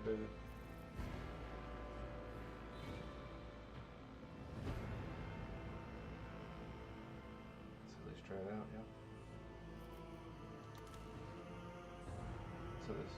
baby. Let's at least try it out, yeah. So this.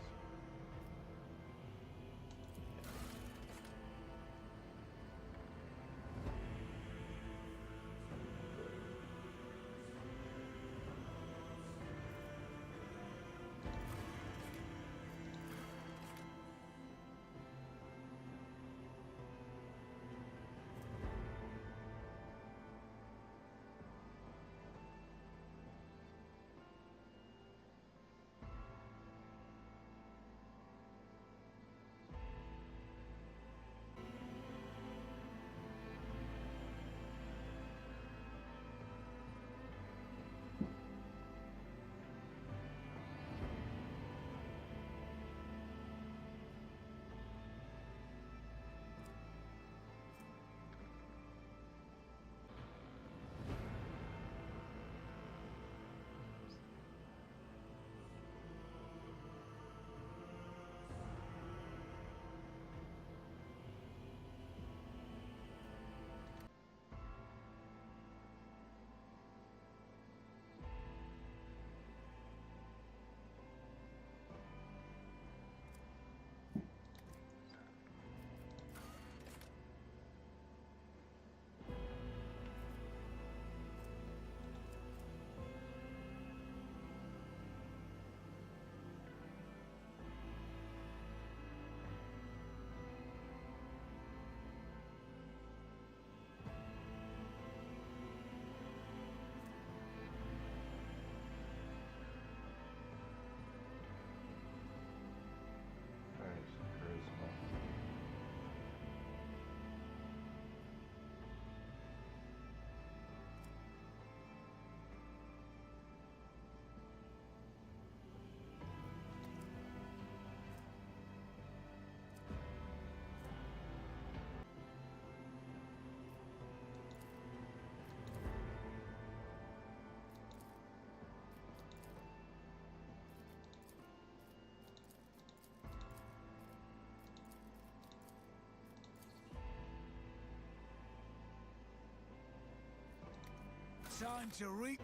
Time to reap.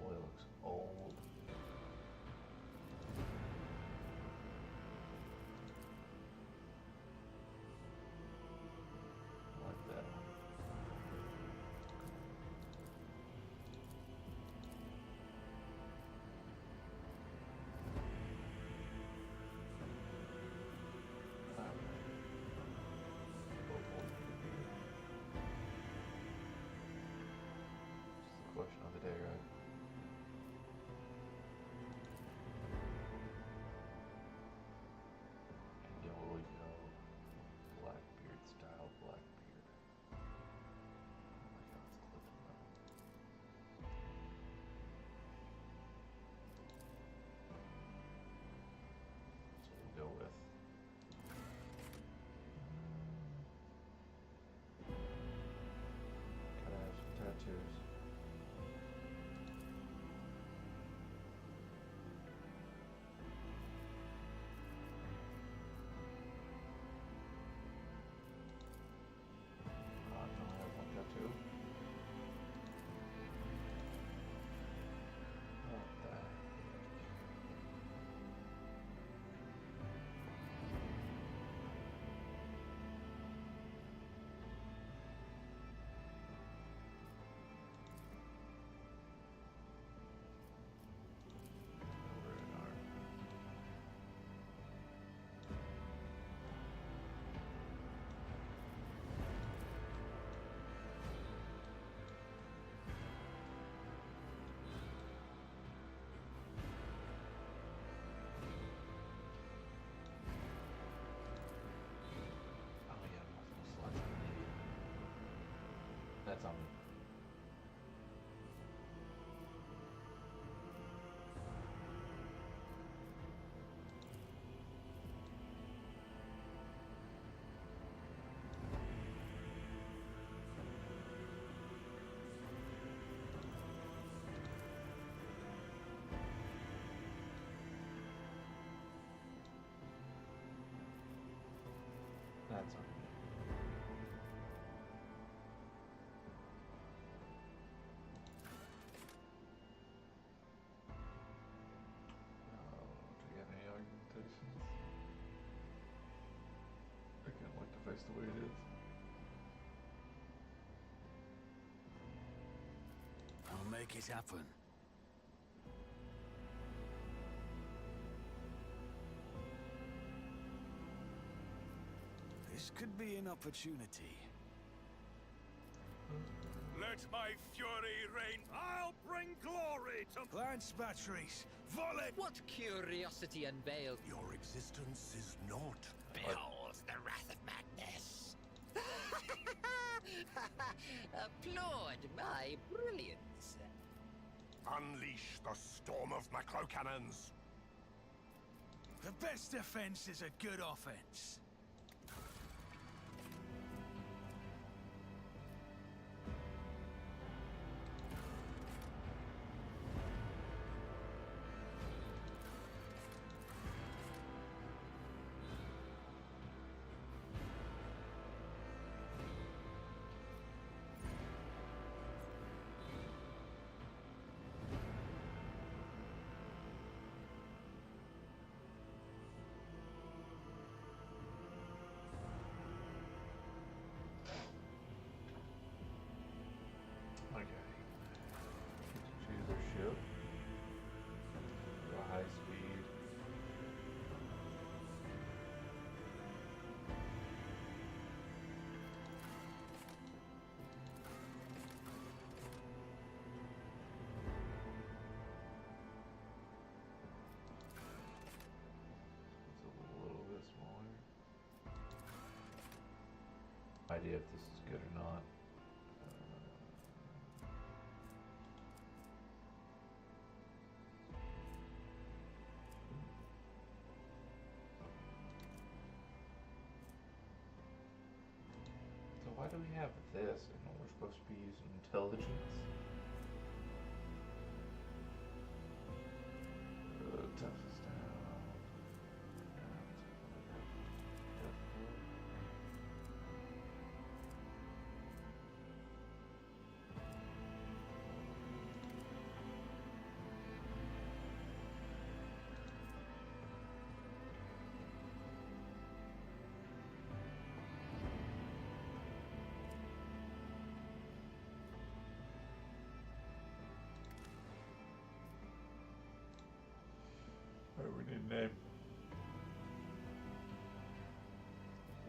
Boy, it looks old. Like that. Question of the day, right? Yo, Blackbeard style Blackbeard. Oh my god, it's clipping though. So we'll go with gotta have some tattoos. Tattoo. What the heck? Over an arm. That's on me. That's on me. Do we have any argumentations? I kind of like the face the way it is. I'll make it happen. This could be an opportunity. Let my fury reign. I'll bring glory to... Lance batteries, volley! What curiosity unveiled? Your existence is naught. Behold the wrath of madness. Applaud my brilliance. Unleash the storm of macro cannons. The best defense is a good offense. Okay. Choose their ship. Go high speed. It's a little bit smaller. Idea if this is good or not. So why do we have this and we're supposed to be using intelligence? Toughest down. Alright, we need a name.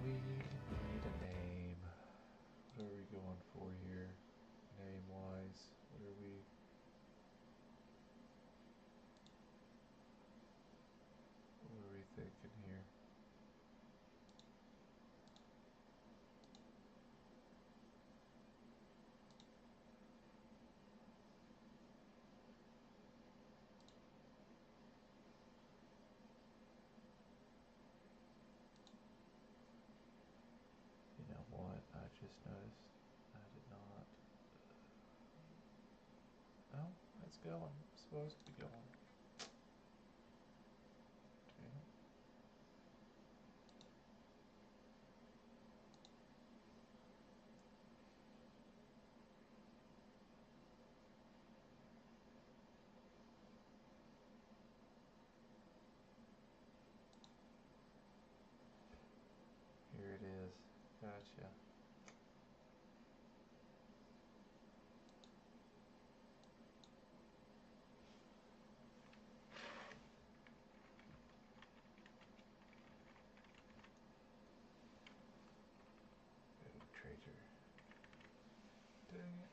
We need a name. What are we going for here? Name-wise, what are we... What are we thinking here? You know what? I just noticed I did not. Oh, it's going. It's supposed to be going. Okay. Here it is. Gotcha. Oh, traitor. Dang it.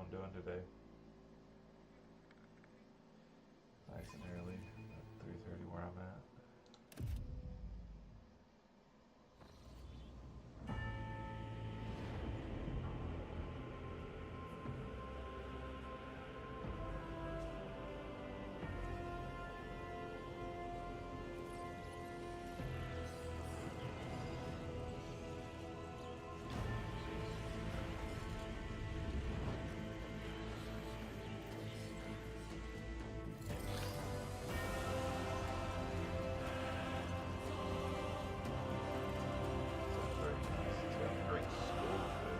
everyone doing today? Nice and early, at 3:30 where I'm at. That's very nice. It's got a great score too.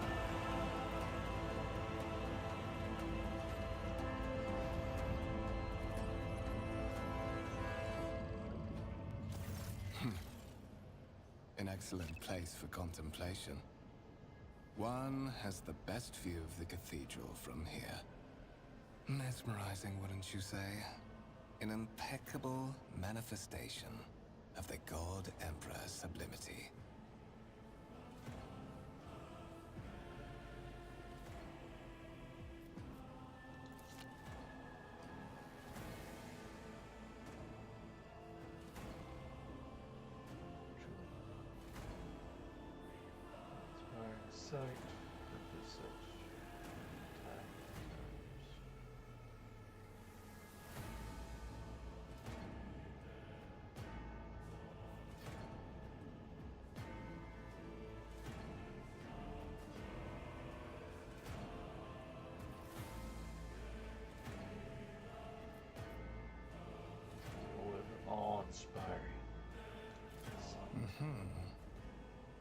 An excellent place for contemplation. One has the best view of the cathedral from here. Mesmerizing, wouldn't you say? An impeccable manifestation of the God Emperor's sublimity. Truly inspiring sight for such time times. Awe-inspiring.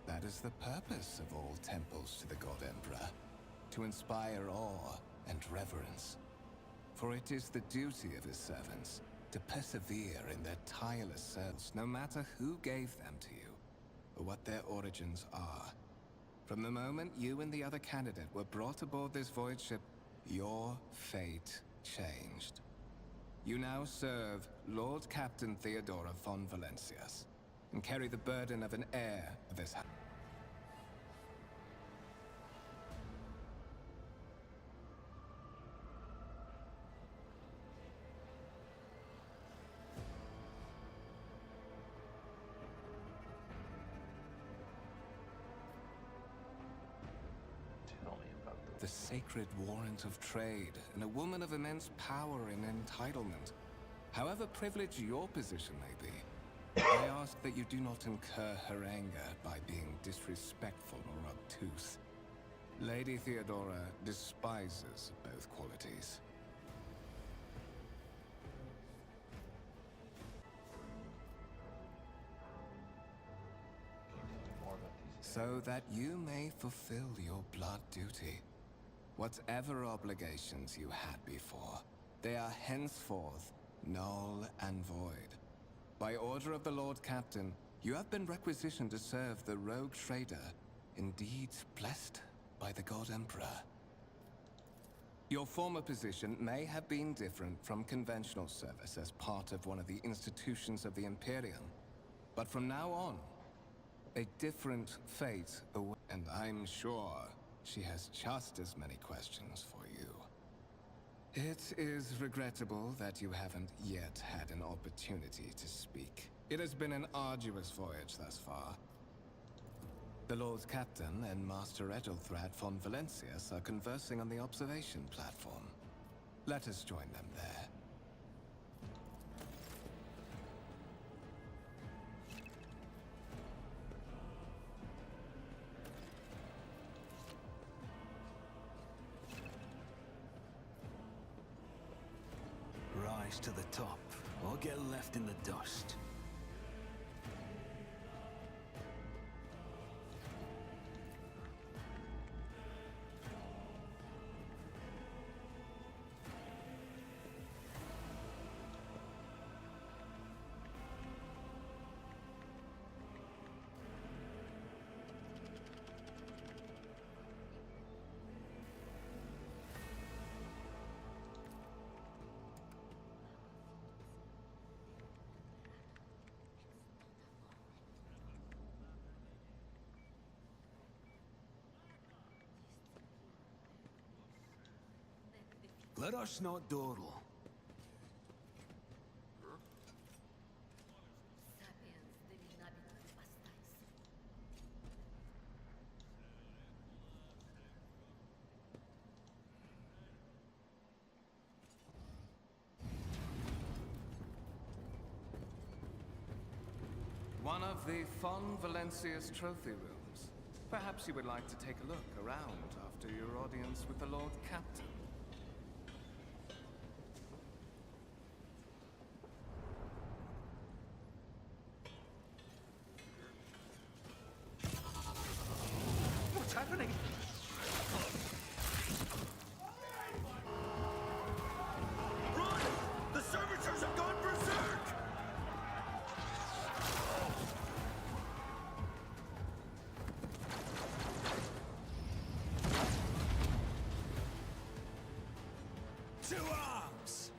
That is the purpose of all temples to the God Emperor. To inspire awe and reverence. For it is the duty of his servants to persevere in their tireless service, no matter who gave them to you, or what their origins are. From the moment you and the other candidate were brought aboard this void ship, your fate changed. You now serve Lord Captain Theodora von Valencias, and carry the burden of an heir of this house. Tell me about The sacred warrant of trade, and a woman of immense power and entitlement. However privileged your position may be, I ask that you do not incur her anger by being disrespectful or obtuse. Lady Theodora despises both qualities. Can you tell me more about these? So that you may fulfill your blood duty. Whatever obligations you had before, they are henceforth null and void. By order of the Lord Captain, you have been requisitioned to serve the rogue trader, indeed blessed by the God Emperor. Your former position may have been different from conventional service as part of one of the institutions of the Imperium, but from now on, a different fate awaits, and I'm sure she has just as many questions for you. It is regrettable that you haven't yet had an opportunity to speak. It has been an arduous voyage thus far. The Lord Captain and Master Edelthrad von Valencias are conversing on the observation platform. Let us join them there. Rise to the top, or get left in the dust. Let us not dawdle. Sapiens delinabitur bastais. One of the Fon Valencia's trophy rooms. Perhaps you would like to take a look around after your audience with the Lord Captain. What's happening? Run! The servitors have gone berserk! To arms!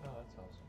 Oh, that's awesome.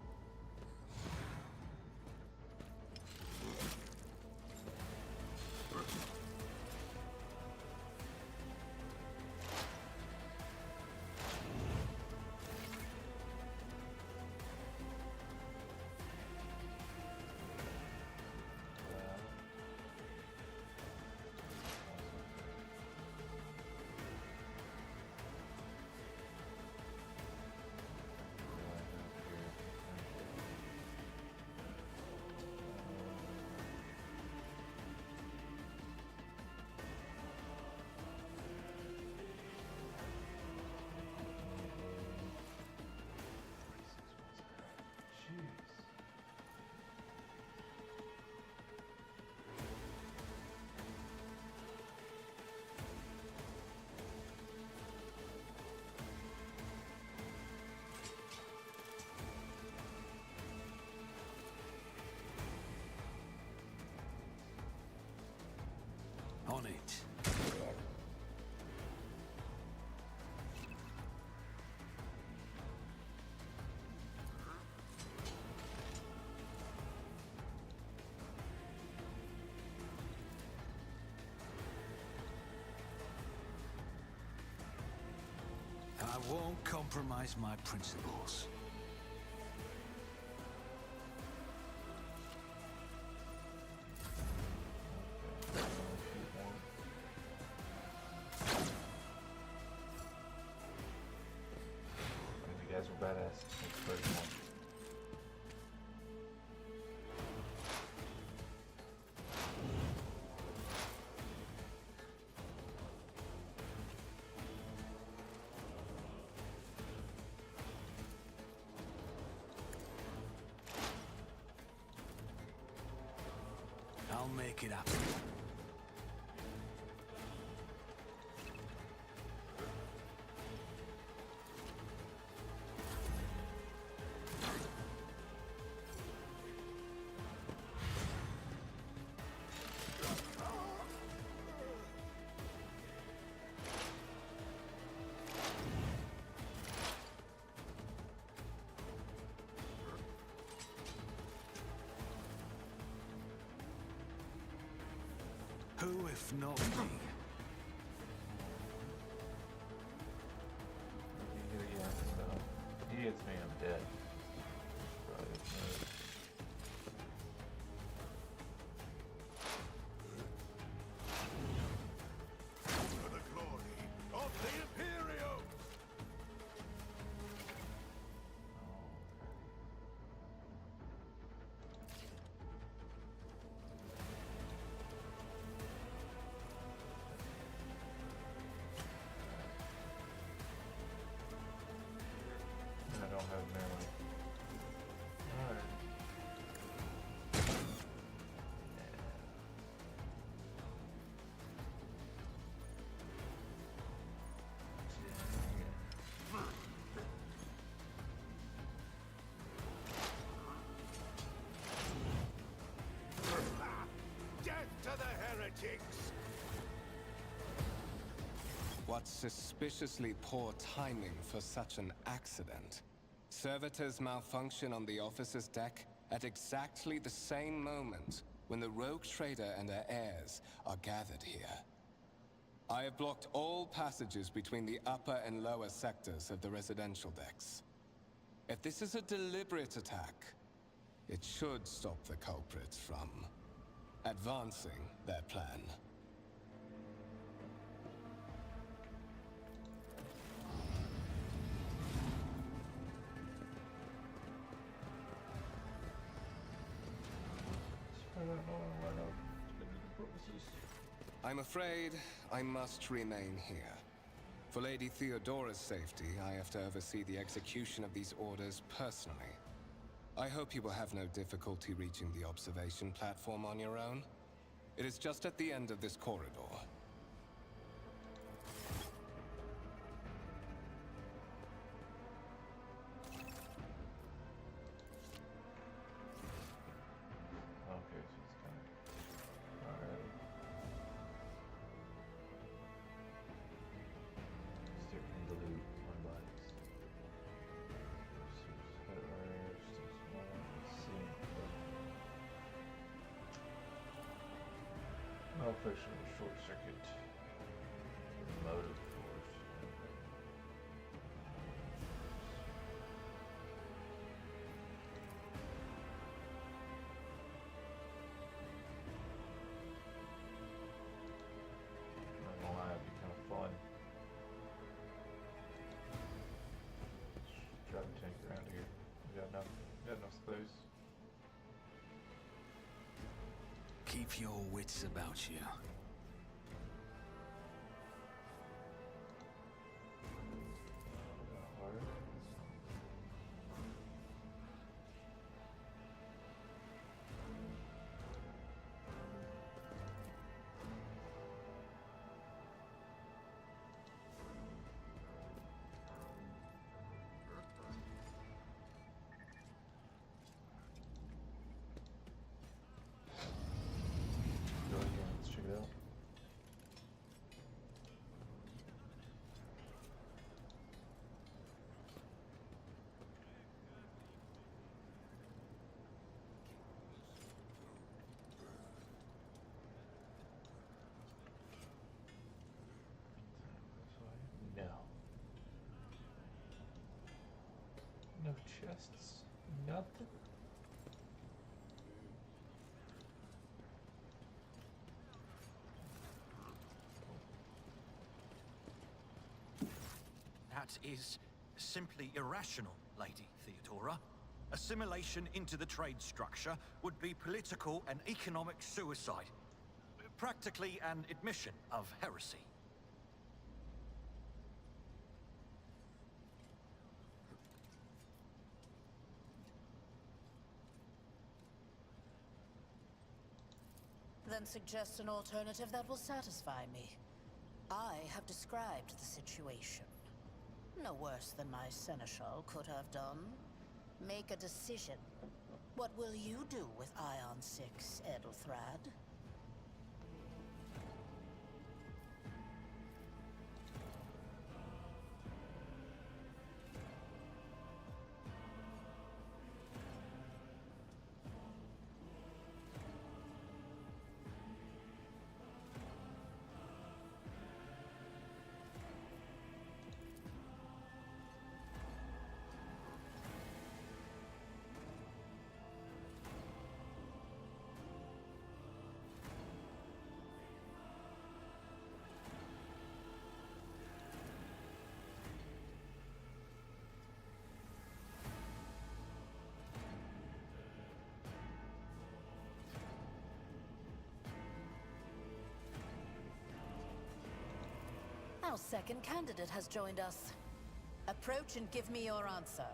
On it. I won't compromise my principles. You guys are badass. That's pretty cool. I'll make it happen. Who, if not me? He hits me, I'm dead. Probably hits me. For the glory of the Imperio! I don't have memory. heretics! What suspiciously poor timing for such an accident. Servitors malfunction on the officer's deck at exactly the same moment when the rogue trader and her heirs are gathered here. I have blocked all passages between the upper and lower sectors of the residential decks. If this is a deliberate attack, it should stop the culprits from advancing their plan. I'm afraid I must remain here. For Lady Theodora's safety, I have to oversee the execution of these orders personally. I hope you will have no difficulty reaching the observation platform on your own. It is just at the end of this corridor. Okay, so it's kind of alright. Stick in the loop, my bikes. Malfunction of short circuit. Motive force. Not gonna lie, it'd be kind of fun. Drive a tank around here. We got enough space. Keep your wits about you. Hard. Go again, let's check it out. No. No chests. Nothing. That is simply irrational, Lady Theodora. Assimilation into the trade structure would be political and economic suicide. Practically an admission of heresy. Then suggest an alternative that will satisfy me. I have described the situation. No worse than my seneschal could have done. Make a decision. What will you do with Ion 6, Edelthrad? Our second candidate has joined us. Approach and give me your answer.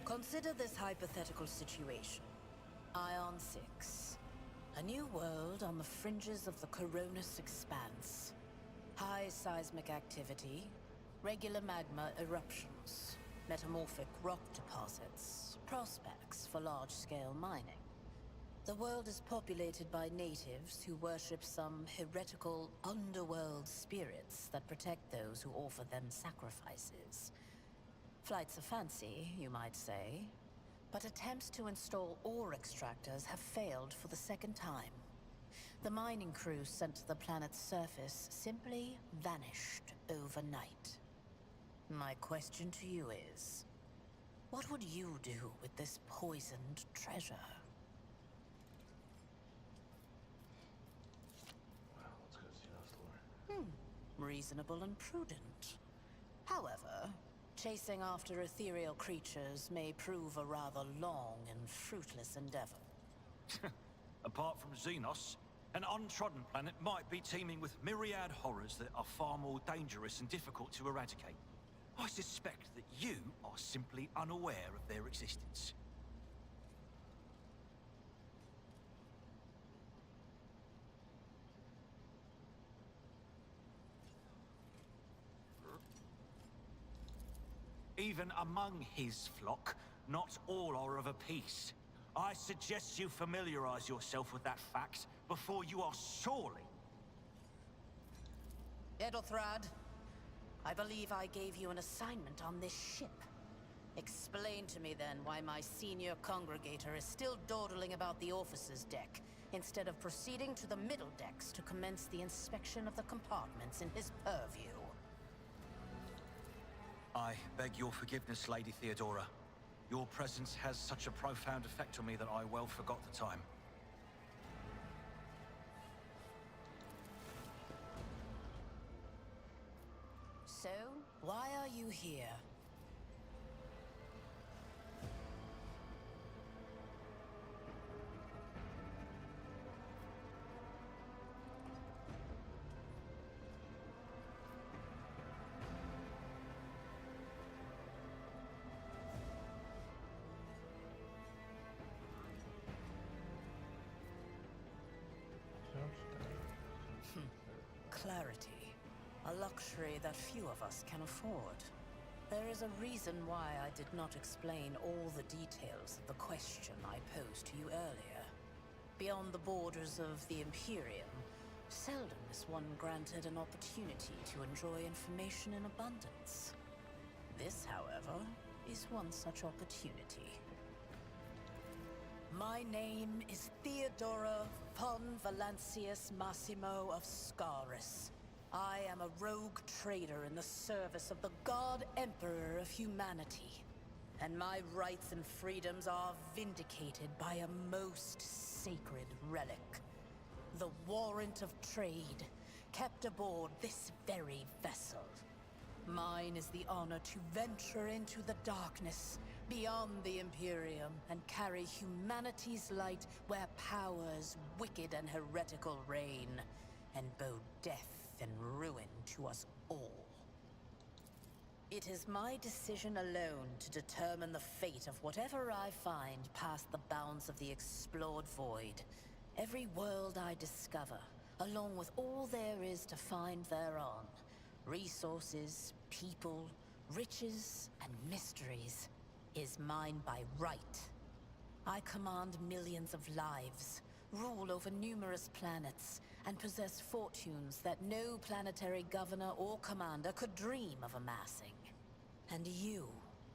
Consider this hypothetical situation. Ion 6. A new world on the fringes of the Coronis expanse. High seismic activity, regular magma eruptions, metamorphic rock deposits, prospects for large-scale mining. The world is populated by natives who worship some heretical underworld spirits that protect those who offer them sacrifices. Flights of fancy, you might say, but attempts to install ore extractors have failed for the second time. The mining crew sent to the planet's surface simply vanished overnight. My question to you is, what would you do with this poisoned treasure? Well, let's go see that story. Reasonable and prudent. However, chasing after ethereal creatures may prove a rather long and fruitless endeavor. Apart from Xenos, an untrodden planet might be teeming with myriad horrors that are far more dangerous and difficult to eradicate. I suspect that you are simply unaware of their existence. Even among his flock, not all are of a piece. I suggest you familiarize yourself with that fact before you are sorely... Edelthrad, I believe I gave you an assignment on this ship. Explain to me then why my senior congregator is still dawdling about the officer's deck, instead of proceeding to the middle decks to commence the inspection of the compartments in his purview. I beg your forgiveness, Lady Theodora. Your presence has such a profound effect on me that I well forgot the time. So, why are you here? Clarity. A luxury that few of us can afford. There is a reason why I did not explain all the details of the question I posed to you earlier. Beyond the borders of the Imperium, seldom is one granted an opportunity to enjoy information in abundance. This, however, is one such opportunity. My name is Theodora von Valancius Massimo of Scaris. I am a rogue trader in the service of the God Emperor of humanity. And my rights and freedoms are vindicated by a most sacred relic. The warrant of trade, kept aboard this very vessel. Mine is the honor to venture into the darkness, beyond the Imperium, and carry humanity's light where powers wicked and heretical reign, and bow death and ruin to us all. It is my decision alone to determine the fate of whatever I find past the bounds of the explored void. Every world I discover, along with all there is to find thereon. Resources, people, riches, and mysteries is mine by right. I command millions of lives, rule over numerous planets, and possess fortunes that no planetary governor or commander could dream of amassing. And you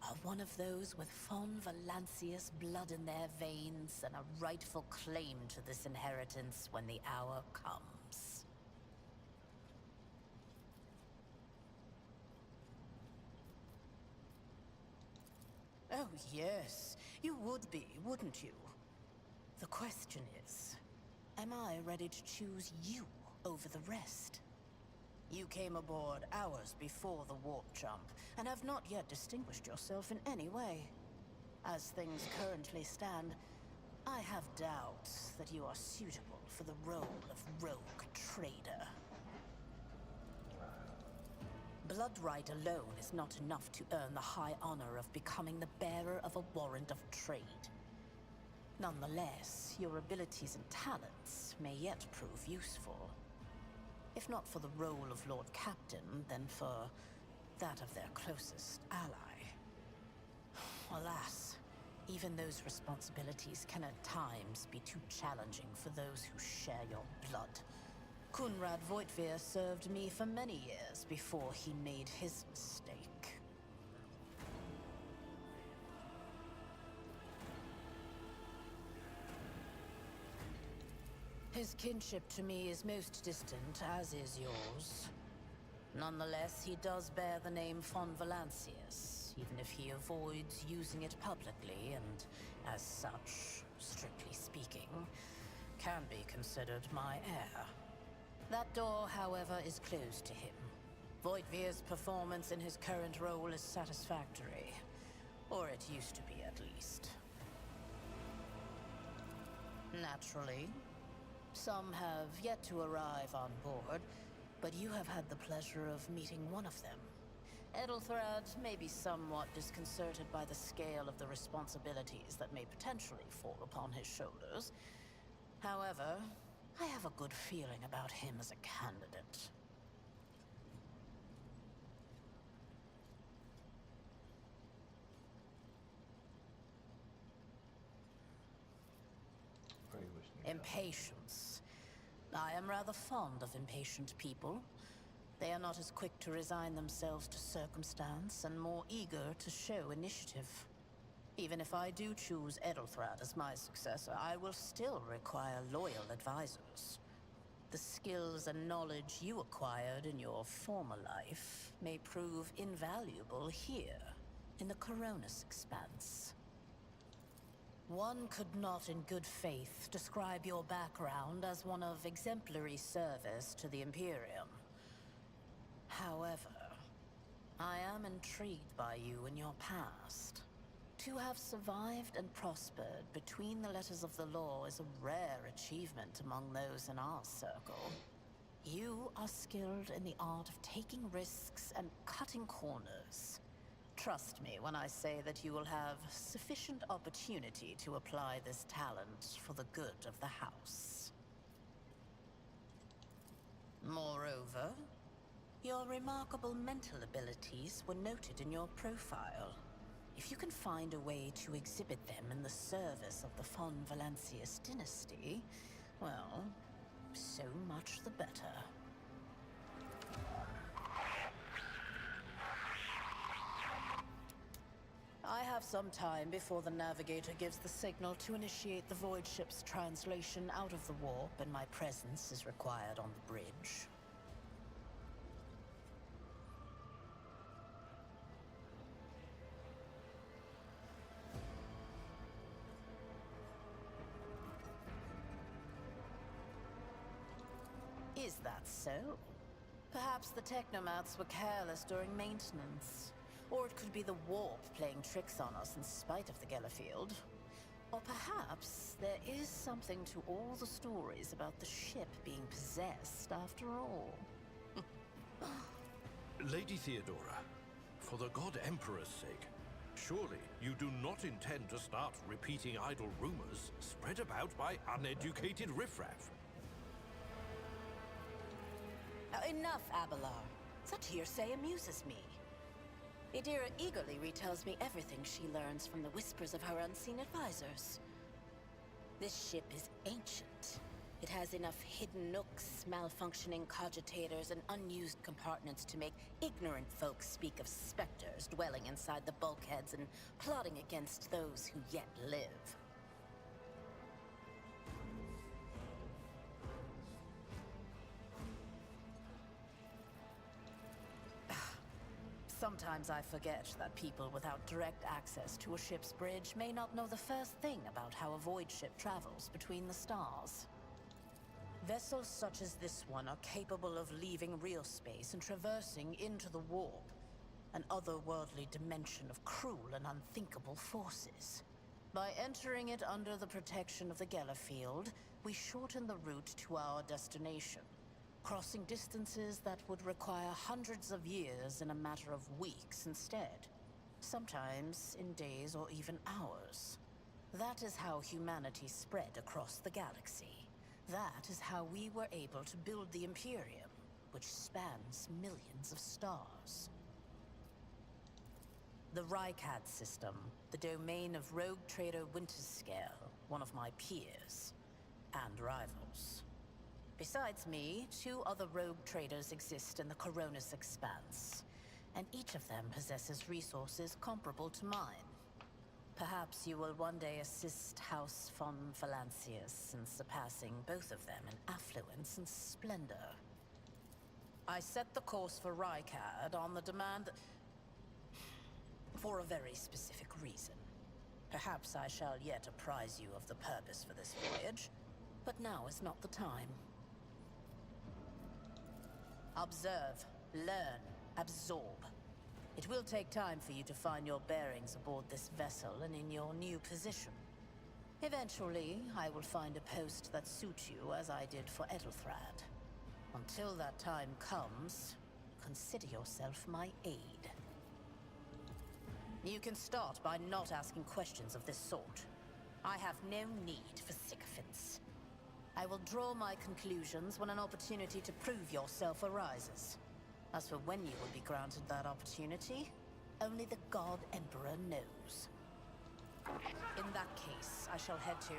are one of those with von Valancius blood in their veins and a rightful claim to this inheritance when the hour comes. Oh, yes. You would be, wouldn't you? The question is, am I ready to choose you over the rest? You came aboard hours before the warp jump, and have not yet distinguished yourself in any way. As things currently stand, I have doubts that you are suitable for the role of rogue trader. Bloodright alone is not enough to earn the high honor of becoming the bearer of a warrant of trade. Nonetheless, your abilities and talents may yet prove useful. If not for the role of Lord Captain, then for that of their closest ally. Alas, even those responsibilities can at times be too challenging for those who share your blood. Kunrad Voitvir served me for many years before he made his mistake. His kinship to me is most distant, as is yours. Nonetheless, he does bear the name von Valancius, even if he avoids using it publicly, and as such, strictly speaking, can be considered my heir. That door, however, is closed to him. Voigtvir's performance in his current role is satisfactory. Or it used to be, at least. Naturally, some have yet to arrive on board, but you have had the pleasure of meeting one of them. Edelthrad may be somewhat disconcerted by the scale of the responsibilities that may potentially fall upon his shoulders. However, I have a good feeling about him as a candidate. What are you listening to? Impatience. I am rather fond of impatient people. They are not as quick to resign themselves to circumstance and more eager to show initiative. Even if I do choose Edelthrad as my successor, I will still require loyal advisors. The skills and knowledge you acquired in your former life may prove invaluable here, in the Coronis Expanse. One could not in good faith describe your background as one of exemplary service to the Imperium. However, I am intrigued by you and your past. To have survived and prospered between the letters of the law is a rare achievement among those in our circle. You are skilled in the art of taking risks and cutting corners. Trust me when I say that you will have sufficient opportunity to apply this talent for the good of the house. Moreover, your remarkable mental abilities were noted in your profile. If you can find a way to exhibit them in the service of the von Valancius dynasty, well, so much the better. I have some time before the navigator gives the signal to initiate the void ship's translation out of the warp, and my presence is required on the bridge. Is that so? Perhaps the technomats were careless during maintenance. Or it could be the warp playing tricks on us in spite of the Gellerfield. Or perhaps there is something to all the stories about the ship being possessed after all. Lady Theodora, for the God Emperor's sake, surely you do not intend to start repeating idle rumors spread about by uneducated riffraff. Enough, Abelard. Such hearsay amuses me. Idira eagerly retells me everything she learns from the whispers of her unseen advisors. This ship is ancient. It has enough hidden nooks, malfunctioning cogitators, and unused compartments to make ignorant folks speak of specters dwelling inside the bulkheads and plotting against those who yet live. Sometimes I forget that people without direct access to a ship's bridge may not know the first thing about how a void ship travels between the stars. Vessels such as this one are capable of leaving real space and traversing into the warp, an otherworldly dimension of cruel and unthinkable forces. By entering it under the protection of the Gellerfield, we shorten the route to our destination, crossing distances that would require hundreds of years in a matter of weeks instead. Sometimes in days or even hours. That is how humanity spread across the galaxy. That is how we were able to build the Imperium, which spans millions of stars. The Rycad system, the domain of rogue trader Winterscale, one of my peers, and rivals. Besides me, 2 other rogue traders exist in the Coronis Expanse, and each of them possesses resources comparable to mine. Perhaps you will one day assist House von Valancius in surpassing both of them in affluence and splendor. I set the course for Rycad on the demand for a very specific reason. Perhaps I shall yet apprise you of the purpose for this voyage, but now is not the time. Observe, learn, absorb. It will take time for you to find your bearings aboard this vessel and in your new position. Eventually, I will find a post that suits you as I did for Edelthrad. Until that time comes, consider yourself my aide. You can start by not asking questions of this sort. I have no need for sycophants. I will draw my conclusions when an opportunity to prove yourself arises. As for when you will be granted that opportunity, only the God Emperor knows. In that case, I shall head to...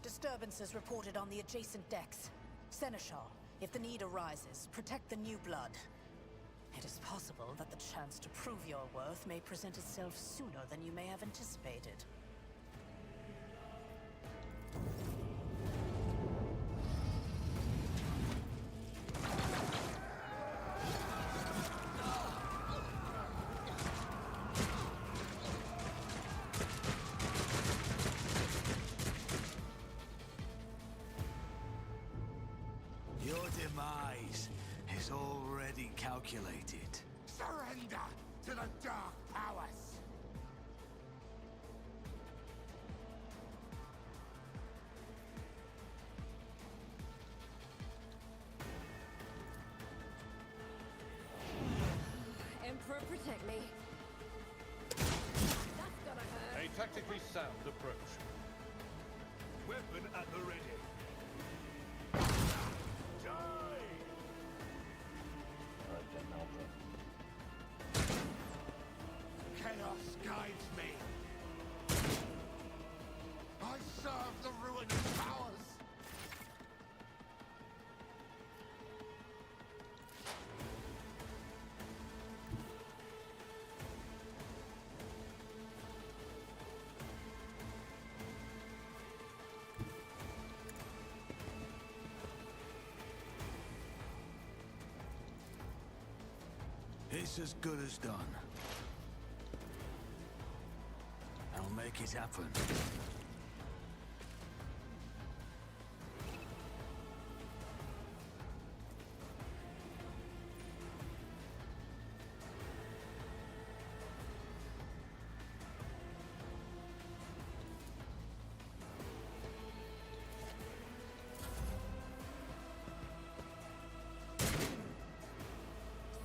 Disturbances reported on the adjacent decks. Seneschal, if the need arises, protect the new blood. It is possible that the chance to prove your worth may present itself sooner than you may have anticipated. Your demise is already calculated. Surrender to the dark powers! Emperor, protect me. That's gonna hurt. A tactically sound approach. Weapon at the ready. Alright then, Alpha. Chaos guides me! I serve the ruinous powers! It's as good as done. I'll make it happen.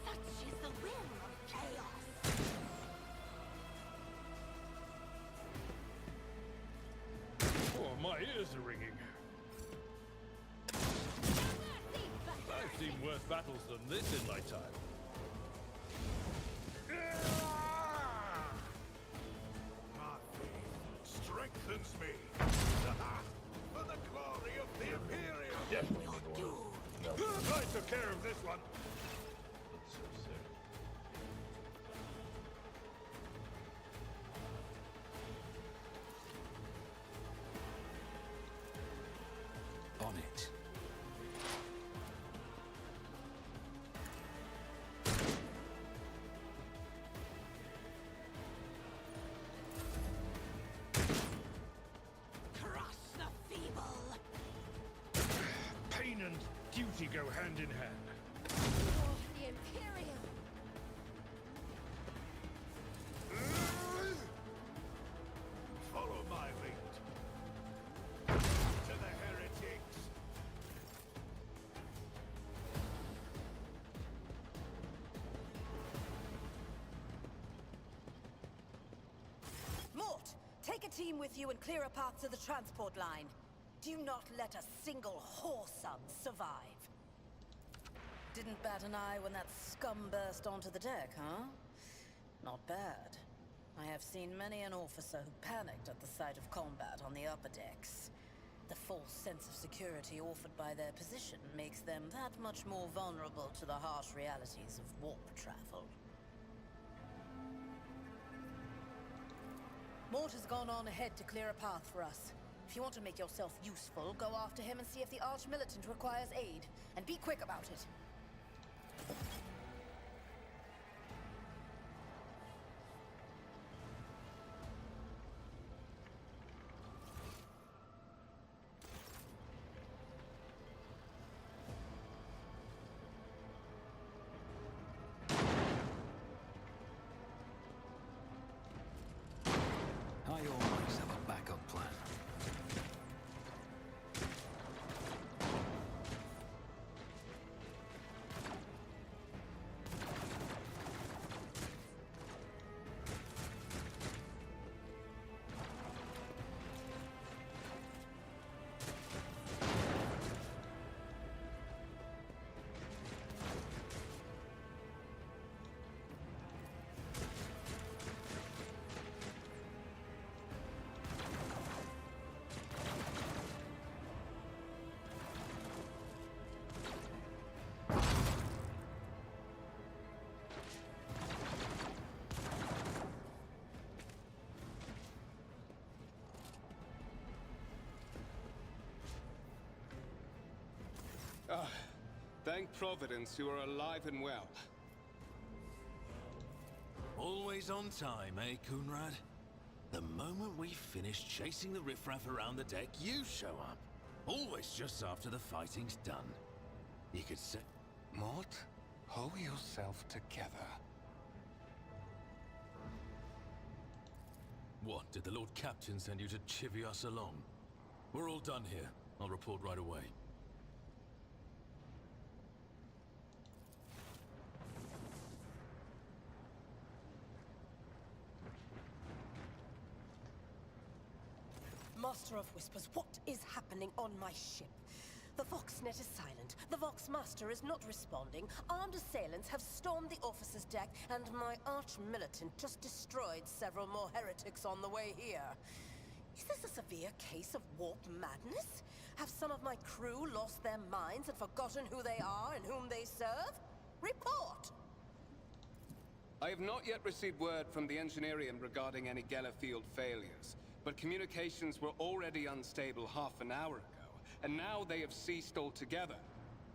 Such is the will of chaos. Oh, my ears are ringing. I've seen worse battles than this in my time. My faith strengthens me. For the glory of the Imperium. Definitely the one. No, I took care of this one. that's so sick. On it. Crush the feeble. Pain and duty go hand in hand. For the Imperium. Follow my lead. To the heretics. Mort, take a team with you and clear a path to the transport line. Do not let a single whoreson survive. Didn't bat an eye when that scum burst onto the deck, huh? Not bad. I have seen many an officer who panicked at the sight of combat on the upper decks. The false sense of security offered by their position makes them that much more vulnerable to the harsh realities of warp travel. Mort has gone on ahead to clear a path for us. If you want to make yourself useful, go after him and see if the Arch-Militant requires aid. And be quick about it. I always have a backup plan. Thank Providence you are alive and well. Always on time, eh, Coonrad? The moment we finish chasing the riffraff around the deck, you show up. Always just after the fighting's done. You could say... Mort, pull yourself together. What, did the Lord Captain send you to chivvy us along? We're all done here. I'll report right away. Master of Whispers, what is happening on my ship? The Voxnet is silent. The Voxmaster is not responding. Armed assailants have stormed the officer's deck, and my arch-militant just destroyed several more heretics on the way here. Is this a severe case of warp madness? Have some of my crew lost their minds and forgotten who they are and whom they serve? Report! I have not yet received word from the Engineerium regarding any Gellerfield failures, but communications were already unstable half an hour ago, and now they have ceased altogether.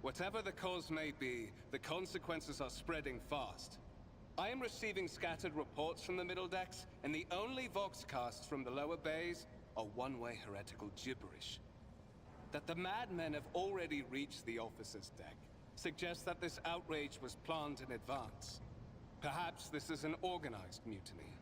Whatever the cause may be, the consequences are spreading fast. I am receiving scattered reports from the middle decks, and the only voxcasts from the lower bays are one-way heretical gibberish. That the madmen have already reached the officer's deck suggests that this outrage was planned in advance. Perhaps this is an organized mutiny.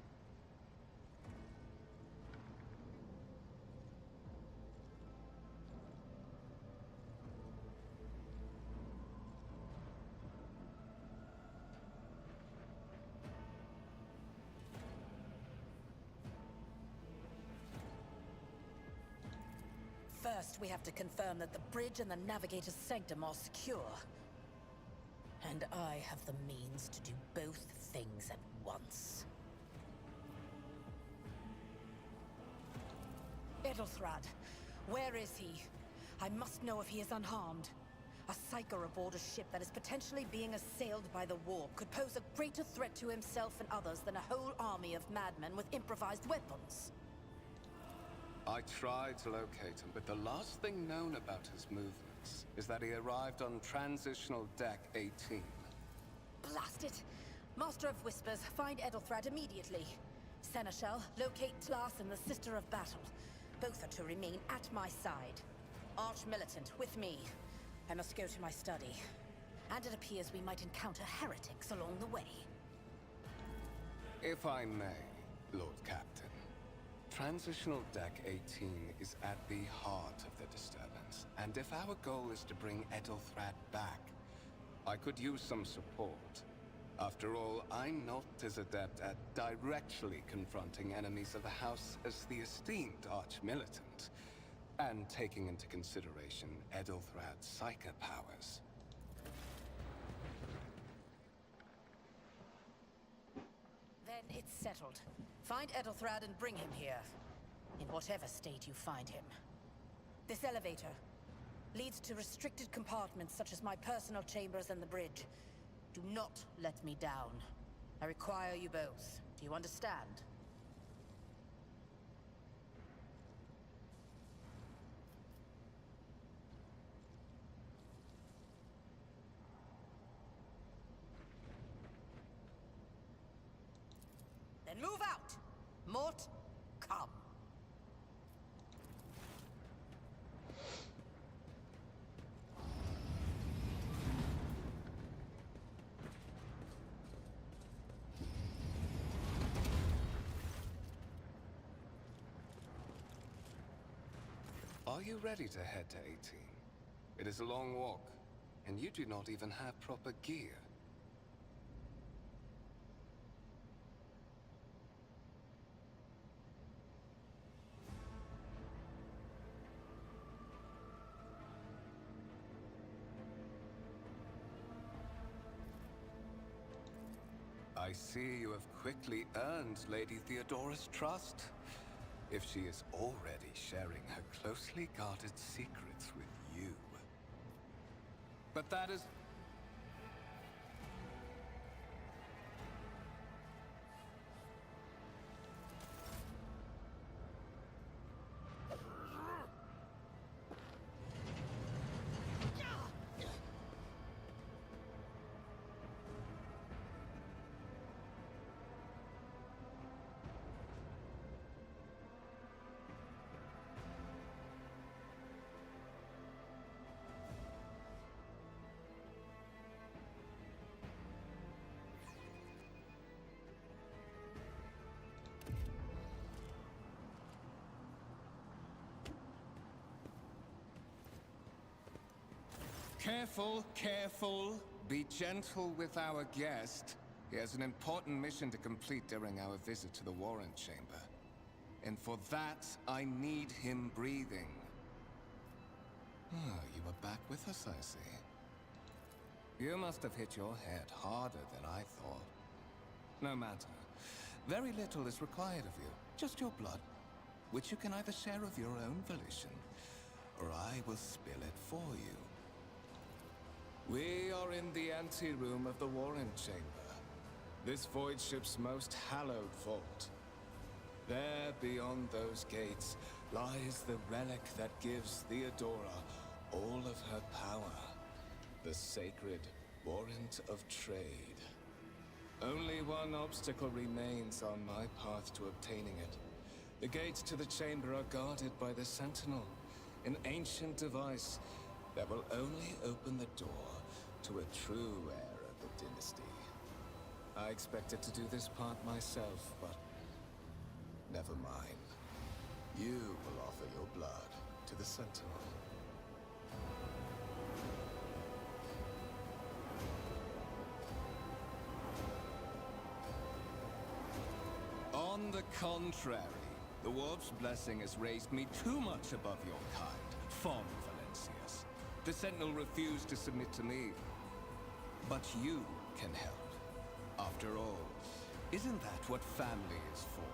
First, we have to confirm that the bridge and the navigator's sanctum are secure. And I have the means to do both things at once. Edelthrad, where is he? I must know if he is unharmed. A psyker aboard a ship that is potentially being assailed by the warp could pose a greater threat to himself and others than a whole army of madmen with improvised weapons. I tried to locate him, but the last thing known about his movements is that he arrived on Transitional Deck 18. Blast it! Master of Whispers, find Edelthrad immediately. Seneschal, locate Tlas and the Sister of Battle. Both are to remain at my side. Arch-Militant, with me. I must go to my study. And it appears we might encounter heretics along the way. If I may, Lord Captain. Transitional Deck 18 is at the heart of the disturbance, and if our goal is to bring Edelthrad back, I could use some support. After all, I'm not as adept at directly confronting enemies of the House as the esteemed Arch-Militant, and taking into consideration Edelthrad's psychic powers. Find Ethelthrad and bring him here. In whatever state you find him. This elevator leads to restricted compartments such as my personal chambers and the bridge. Do not let me down. I require you both. Do you understand? Then move out! Mort, come. Are you ready to head to 18? It is a long walk, and you do not even have proper gear. I see you have quickly earned Lady Theodora's trust. If she is already sharing her closely guarded secrets with you. But that is... Careful, careful. Be gentle with our guest. He has an important mission to complete during our visit to the Warrant Chamber. And for that, I need him breathing. Ah, you are back with us, I see. You must have hit your head harder than I thought. No matter. Very little is required of you. Just your blood, which you can either share of your own volition, or I will spill it for you. We are in the anteroom of the Warrant Chamber, this void ship's most hallowed vault. There, beyond those gates, lies the relic that gives Theodora all of her power. The sacred Warrant of Trade. Only one obstacle remains on my path to obtaining it. The gates to the chamber are guarded by the Sentinel, an ancient device that will only open the door to a true heir of the dynasty. I expected to do this part myself, but never mind. You will offer your blood to the Sentinel. On the contrary, the Warp's blessing has raised me too much above your kind, Fon Valencius. The Sentinel refused to submit to me. But you can help. After all, isn't that what family is for?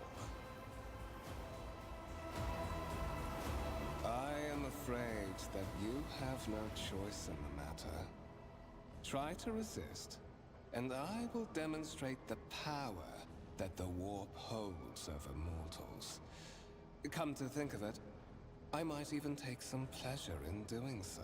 I am afraid that you have no choice in the matter. Try to resist, and I will demonstrate the power that the Warp holds over mortals. Come to think of it, I might even take some pleasure in doing so.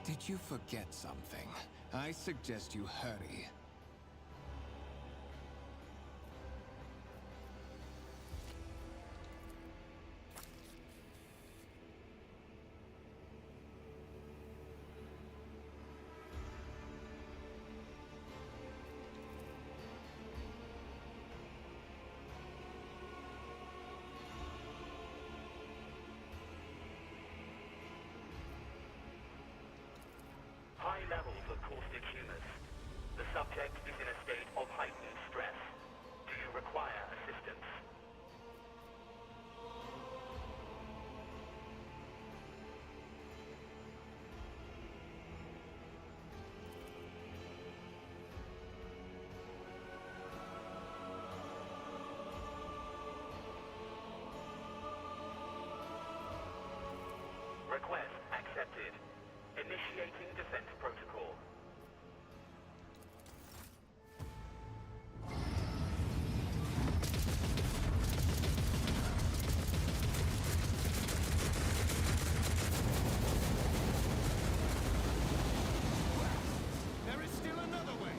Did you forget something? I suggest you hurry. High levels of caustic humus. The subject is in a state of heightened stress. Do you require assistance? Request accepted. Initiating defense protocol. There is still another way.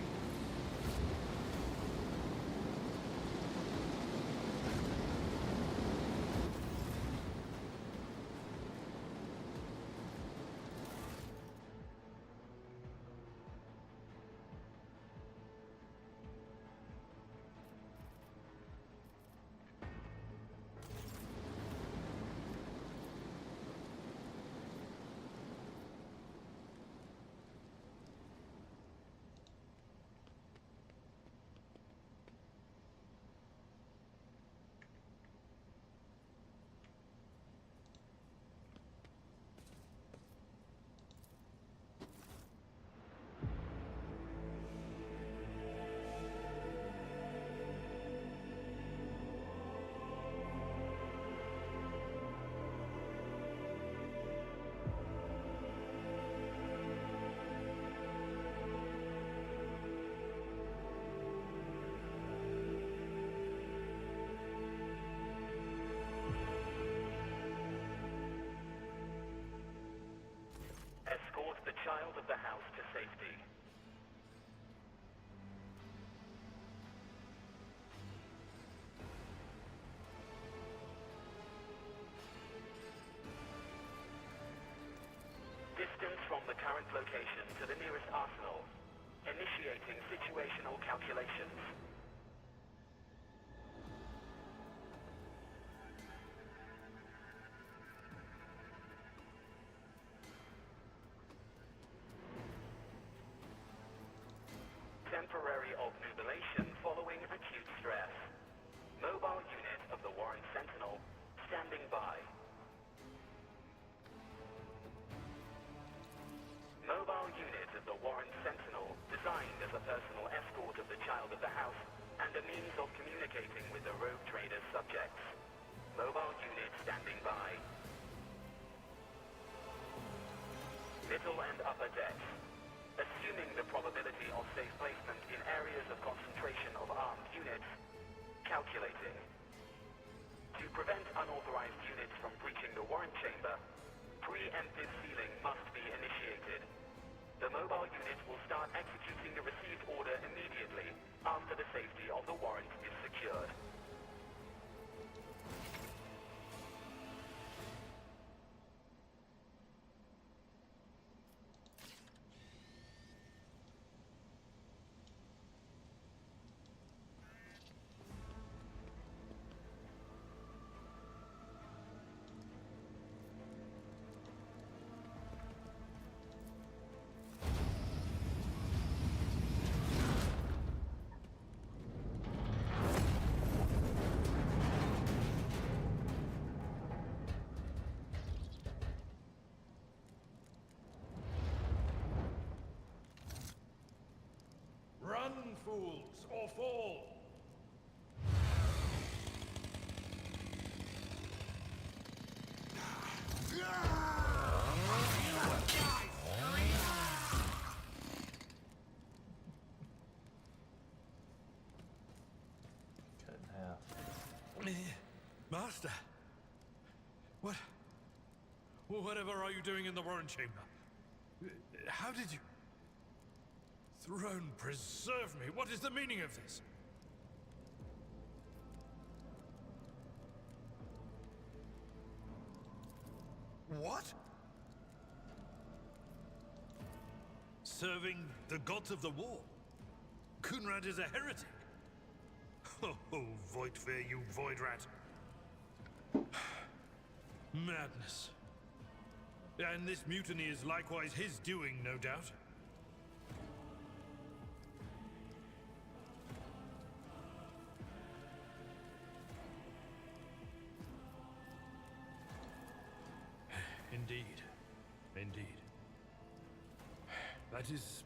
Escort the child of the house to safety. Distance from the current location to the nearest arsenal. Initiating situational calculations. Temporary obnubilation following acute stress. Mobile unit of the Warren Sentinel standing by. Mobile unit of the Warren Sentinel designed as a personal escort of the child of the house and a means of communicating with the rogue trader's subjects. Mobile unit standing by. Middle and upper decks. Assuming the probability of safe placement in areas of concentration of armed units, calculating. To prevent unauthorized units from breaching the warrant chamber, preemptive sealing must be initiated. The mobile unit will start executing the received order immediately after the safety of the warrant is secured. Run, fools, or fall! Cut in half. Master! Whatever are you doing in the Warren Chamber? How did you... Throne preserve me! What is the meaning of this? What? Serving the gods of the war? Kunrad is a heretic. Oh, Voidfear, you void rat. Madness. And this mutiny is likewise his doing, no doubt. Indeed. Indeed. That is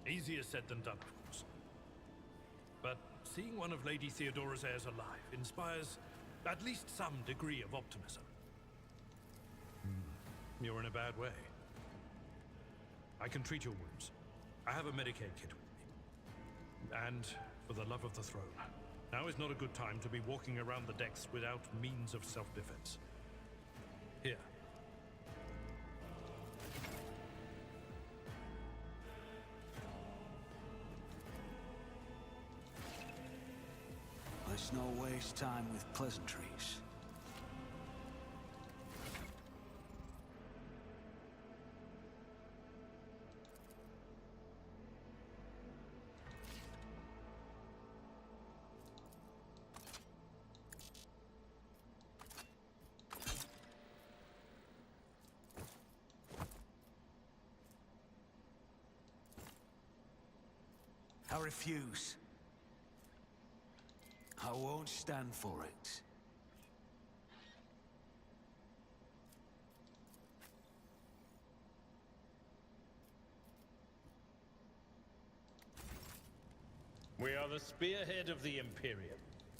easier said than done, of course. But seeing one of Lady Theodora's heirs alive inspires at least some degree of optimism. You're in a bad way. I can treat your wounds. I have a Medicaid kit with me. And for the love of the throne, now is not a good time to be walking around the decks without means of self-defense. Here. Let's not waste time with pleasantries. I refuse. I won't stand for it. We are the spearhead of the Imperium.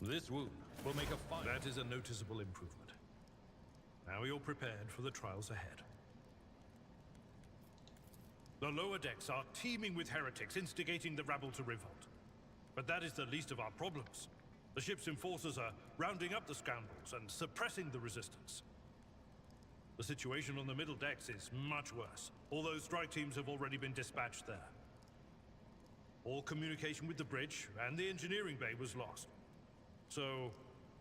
This wound will make a fine... That is a noticeable improvement. Now you're prepared for the trials ahead. The lower decks are teeming with heretics instigating the rabble to revolt. But that is the least of our problems. The ship's enforcers are rounding up the scoundrels and suppressing the resistance. The situation on the middle decks is much worse, although strike teams have already been dispatched there. All communication with the bridge and the engineering bay was lost. So,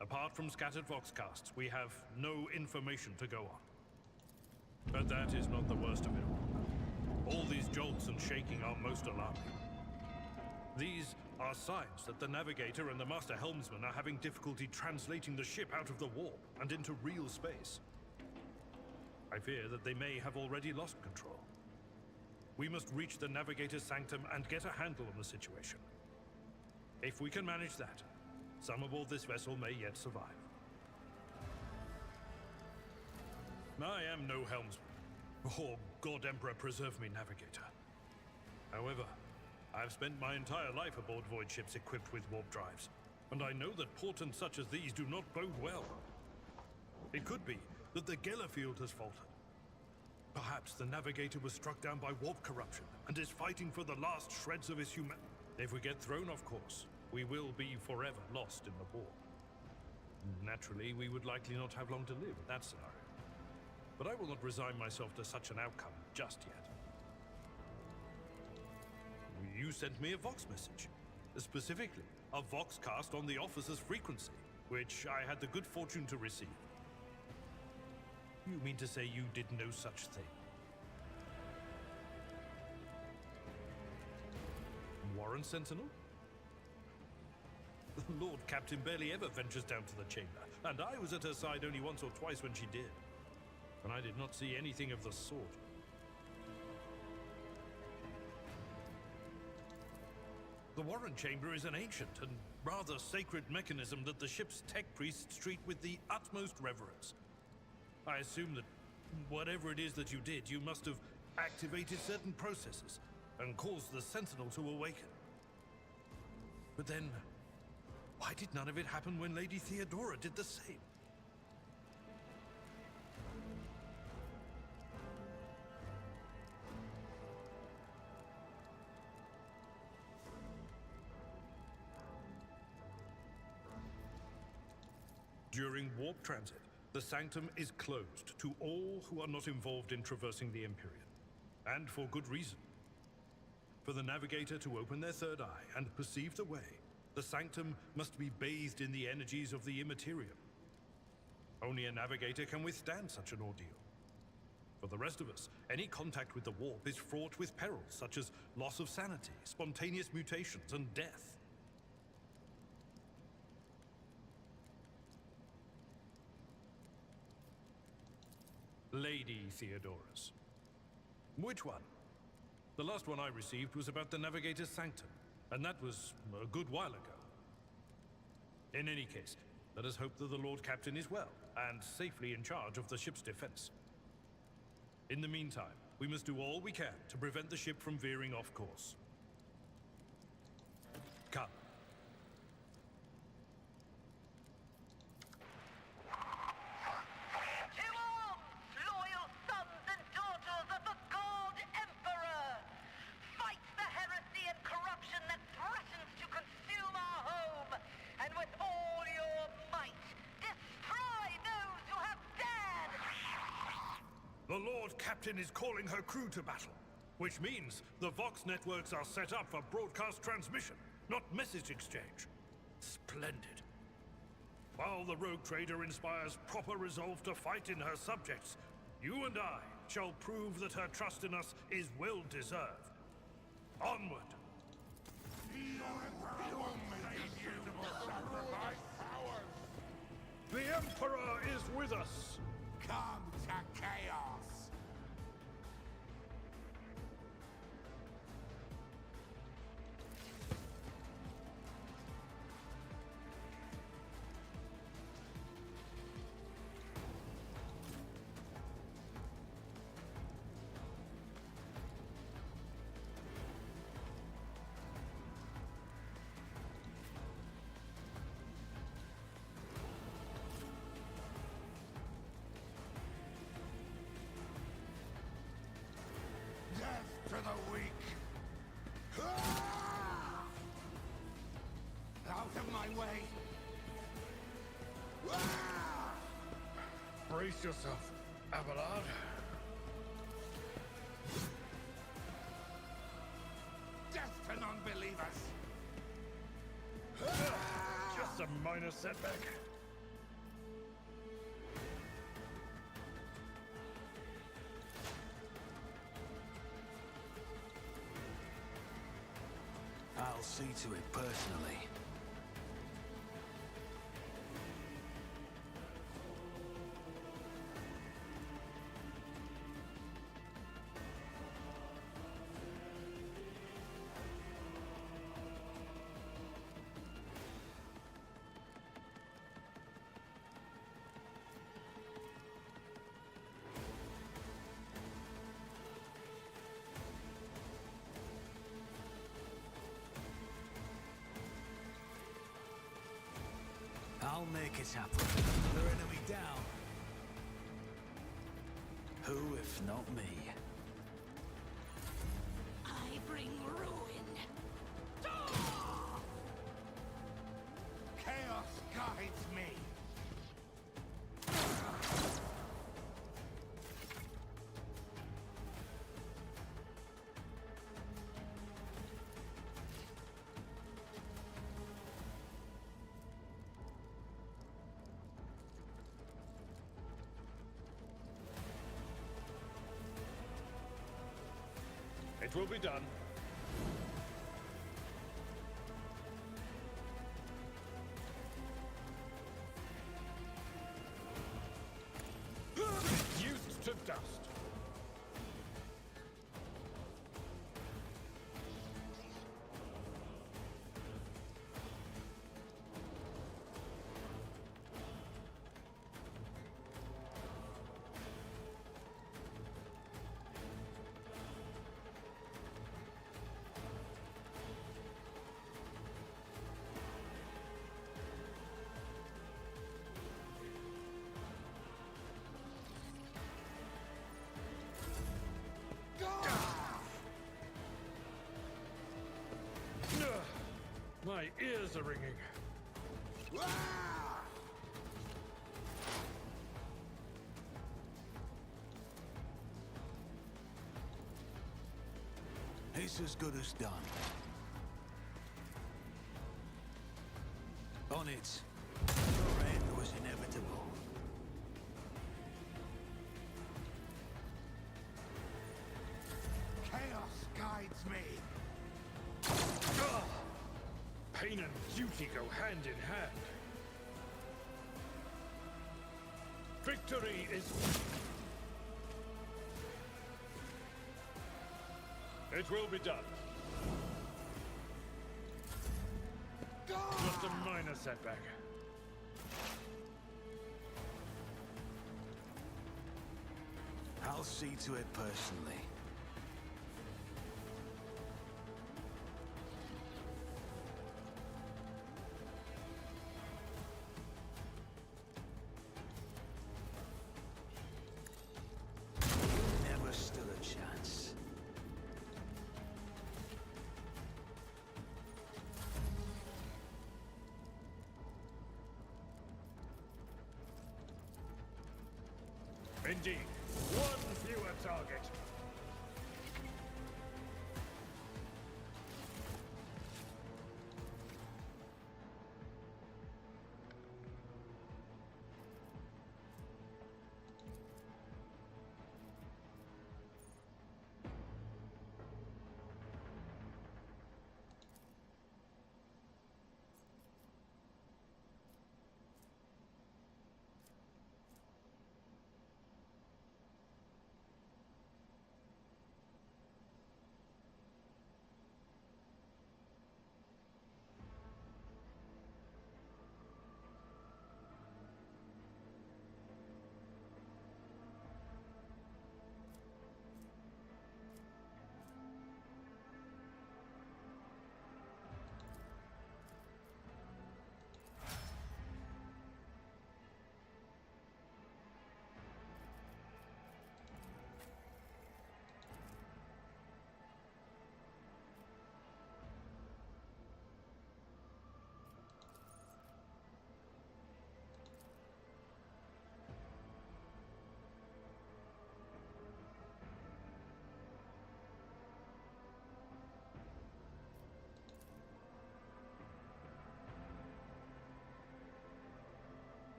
apart from scattered voxcasts, we have no information to go on. But that is not the worst of it all. All these jolts and shaking are most alarming. These are signs that the navigator and the master helmsman are having difficulty translating the ship out of the warp and into real space. I fear that they may have already lost control. We must reach the navigator's sanctum and get a handle on the situation. If we can manage that, some aboard this vessel may yet survive. I am no helmsman, or God Emperor preserve me navigator. However, I've spent my entire life aboard void ships equipped with warp drives, and I know that portents such as these do not bode well. It could be that the Gellerfield has faltered. Perhaps the navigator was struck down by warp corruption and is fighting for the last shreds of his human... If we get thrown off course, we will be forever lost in the war. Naturally, we would likely not have long to live in that scenario. But I will not resign myself to such an outcome just yet. You sent me a Vox message. Specifically, a Voxcast on the officer's frequency, which I had the good fortune to receive. You mean to say you did no such thing? Warren Sentinel? The Lord Captain barely ever ventures down to the chamber, and I was at her side only once or twice when she did. And I did not see anything of the sort. The Warren Chamber is an ancient and rather sacred mechanism that the ship's tech priests treat with the utmost reverence. I assume that whatever it is that you did, you must have activated certain processes and caused the Sentinel to awaken. But then, why did none of it happen when Lady Theodora did the same? During warp transit, the sanctum is closed to all who are not involved in traversing the Imperium. And for good reason. For the navigator to open their third eye and perceive the way, the sanctum must be bathed in the energies of the immaterium. Only a navigator can withstand such an ordeal. For the rest of us, any contact with the warp is fraught with perils such as loss of sanity, spontaneous mutations, and death. Lady Theodorus. Which one? The last one I received was about the Navigator's Sanctum, and that was a good while ago. In any case, let us hope that the Lord Captain is well, and safely in charge of the ship's defense. In the meantime, we must do all we can to prevent the ship from veering off course. Come. The Lord Captain is calling her crew to battle, which means the Vox networks are set up for broadcast transmission, not message exchange. Splendid. While the rogue trader inspires proper resolve to fight in her subjects, you and I shall prove that her trust in us is well deserved. Onward! The Emperor is with us! Come to chaos! To the weak. Out of my way. Brace yourself, Abelard. Death to non-believers. Just a minor setback. I'll see to it personally. I'll make it happen. Another enemy down. Who if not me? I bring ruin. Chaos guides me. It will be done. Reduced to dust. My ears are ringing. this as good as done? On it. Your end was inevitable. Chaos guides me. Pain and duty go hand in hand. Victory is... It will be done. Just a minor setback. I'll see to it personally. You never stood a chance. Indeed. One fewer target.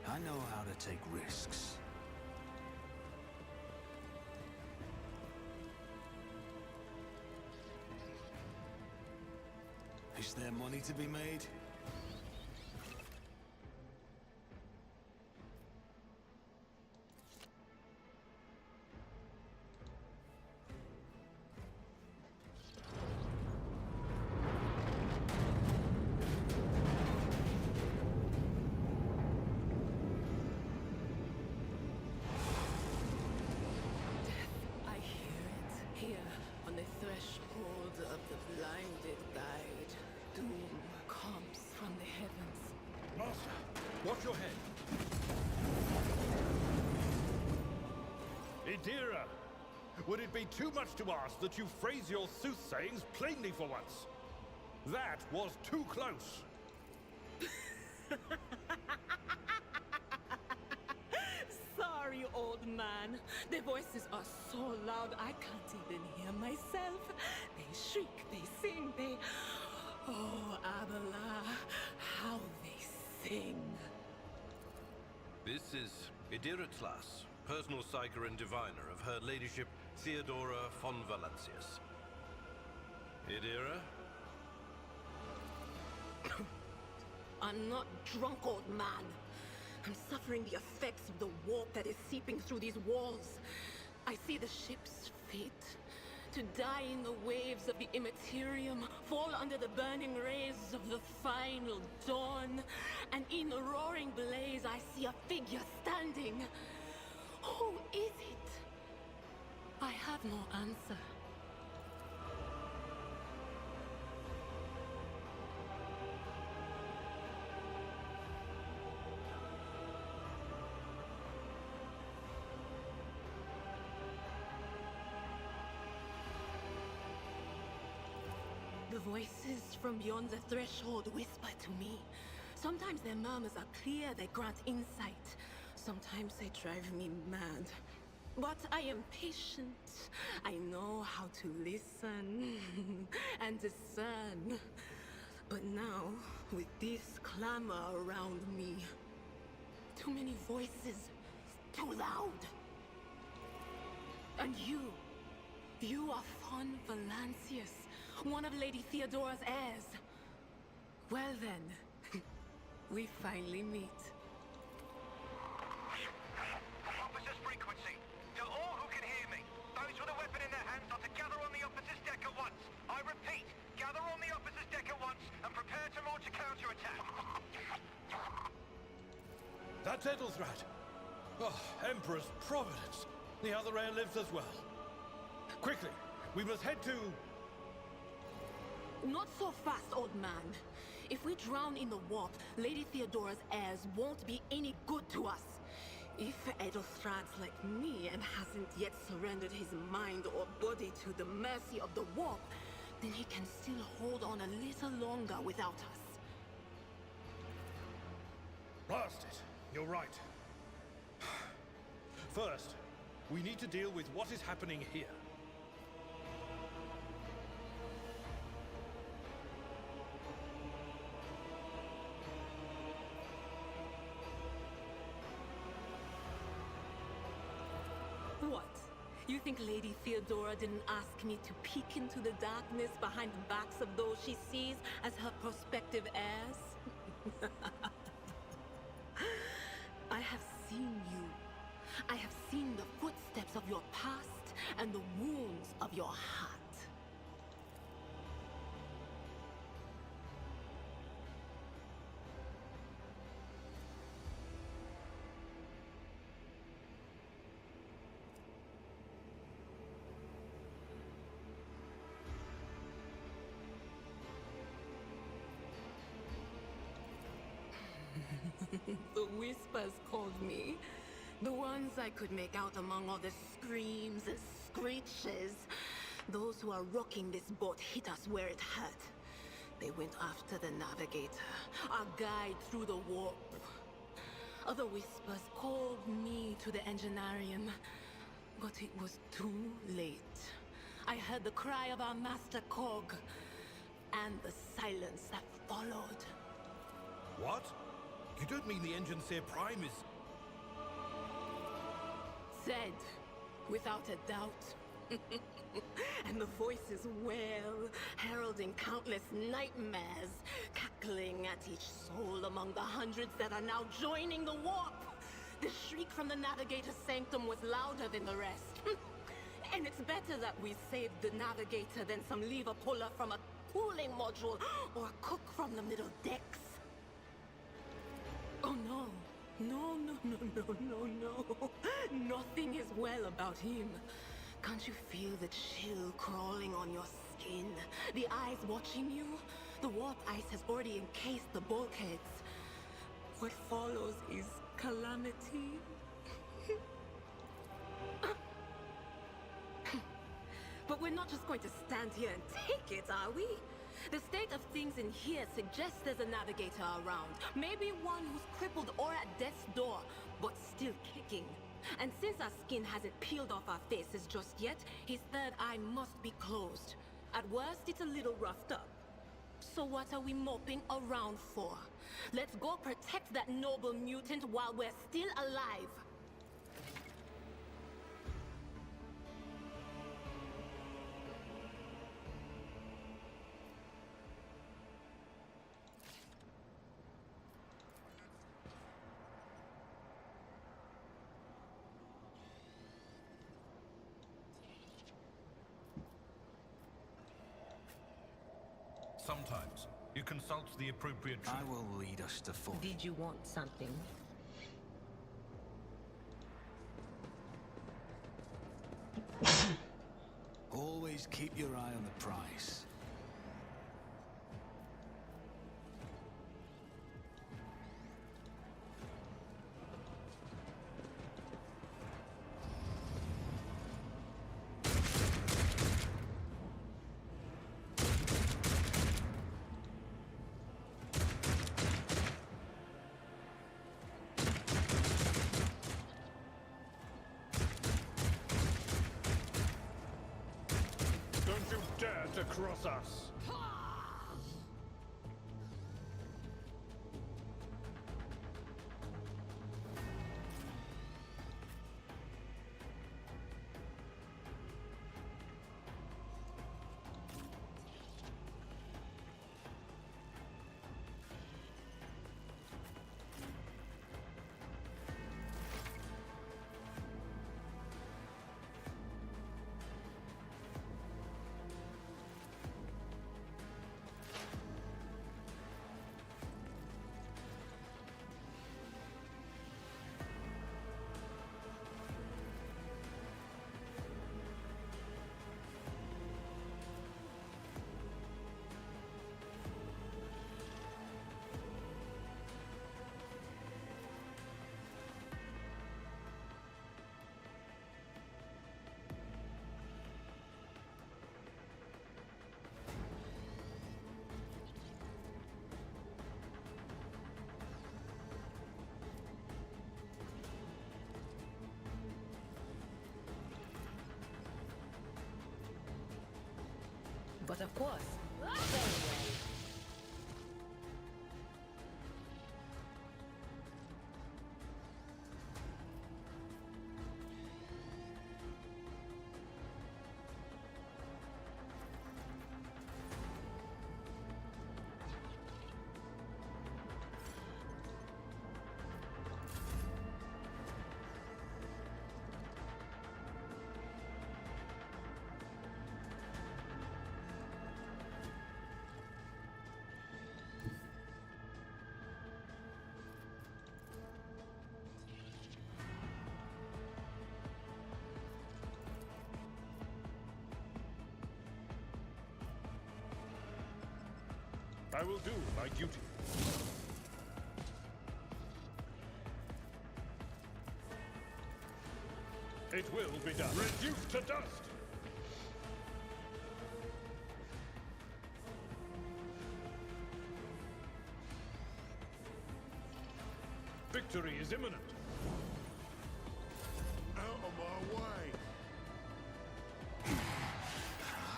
I know how to take risks. Is there money to be made? I hear it here on the threshold of the blinded guide. Doom comes from the heavens. Master, watch your head. Idira, would it be too much to ask that you phrase your soothsayings plainly for once? That was too close. Sorry, old man. Their voices are so loud I can't even hear myself. They shriek, they sing, they... Oh, Abala, how they sing. This is Idira Tlas, personal psyker and diviner of Her Ladyship Theodora von Valancius. Idira? I'm not drunk, old man. I'm suffering the effects of the warp that is seeping through these walls. I see the ship's fate. To die in the waves of the immaterium, fall under the burning rays of the final dawn. And in the roaring blaze, I see a figure standing. Who is it? I have no answer. The voices from beyond the threshold whisper to me. Sometimes their murmurs are clear, they grant insight. Sometimes they drive me mad. But I am patient. I know how to listen and discern. But now, with this clamor around me, too many voices, too loud. And you are Von Valancius, one of Lady Theodora's heirs. Well then, we finally meet. Officers frequency. To all who can hear me, those with a weapon in their hands are to gather on the officers' deck at once. I repeat, gather on the officers' deck at once and prepare to launch a counterattack. That's Ethelthrat. Oh, Emperor's Providence. The other heir lives as well. Quickly, we must head to... Not so fast, old man. If we drown in the warp, Lady Theodora's heirs won't be any good to us. If Edelstrad's like me and hasn't yet surrendered his mind or body to the mercy of the warp, then he can still hold on a little longer without us. Blast it. You're right. First, we need to deal with what is happening here. What? You think Lady Theodora didn't ask me to peek into the darkness behind the backs of those she sees as her prospective heirs? I have seen you. I have seen the footsteps of your past and the wounds of your heart. The whispers called me. The ones I could make out among all the screams and screeches. Those who are rocking this boat hit us where it hurt. They went after the navigator, our guide through the warp. Other whispers called me to the enginarium, but it was too late. I heard the cry of our master Cog, and the silence that followed. What? You don't mean the Engineer Prime is... Said, without a doubt. And the voices wail, heralding countless nightmares, cackling at each soul among the hundreds that are now joining the warp. The shriek from the Navigator's sanctum was louder than the rest. And it's better that we saved the Navigator than some lever puller from a cooling module or a cook from the middle decks. Oh no. No. Nothing is well about him. Can't you feel the chill crawling on your skin? The eyes watching you? The warp ice has already encased the bulkheads. What follows is calamity. But we're not just going to stand here and take it, are we? The state of things in here suggests there's a navigator around. Maybe one who's crippled or at death's door, but still kicking. And since our skin hasn't peeled off our faces just yet, his third eye must be closed. At worst, it's a little roughed up. So what are we moping around for? Let's go protect that noble mutant while we're still alive. Sometimes you consult the appropriate... I will lead us to full. Did you want something? Always keep your eye on the price. you dare to cross us? But of course, very well. I will do my duty. It will be done. Reduced to dust! Victory is imminent. Out of my way!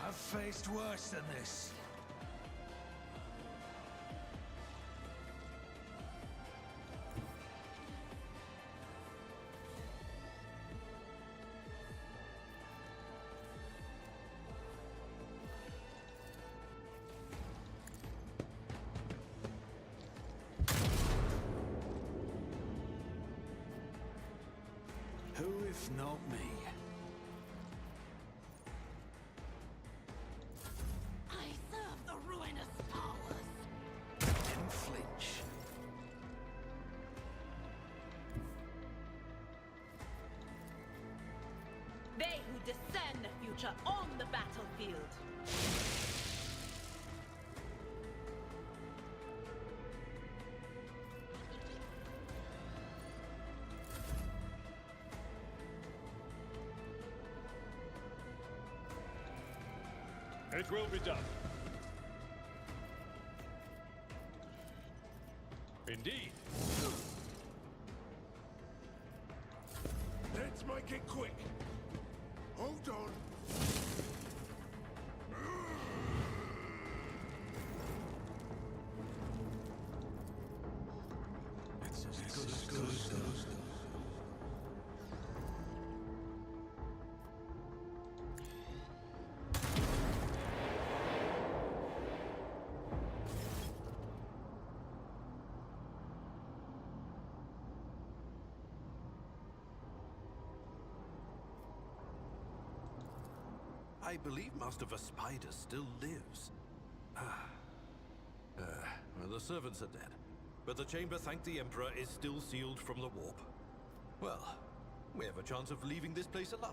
I've faced worse than this. Who if not me? I serve the ruinous powers. Didn't flinch. They who discern the future on the battlefield. It will be done. Indeed. Let's make it quick! Hold on! It's as good as done. I believe Master Vespider still lives. Well, the servants are dead. But the chamber, thank the Emperor, is still sealed from the warp. Well, we have a chance of leaving this place alive.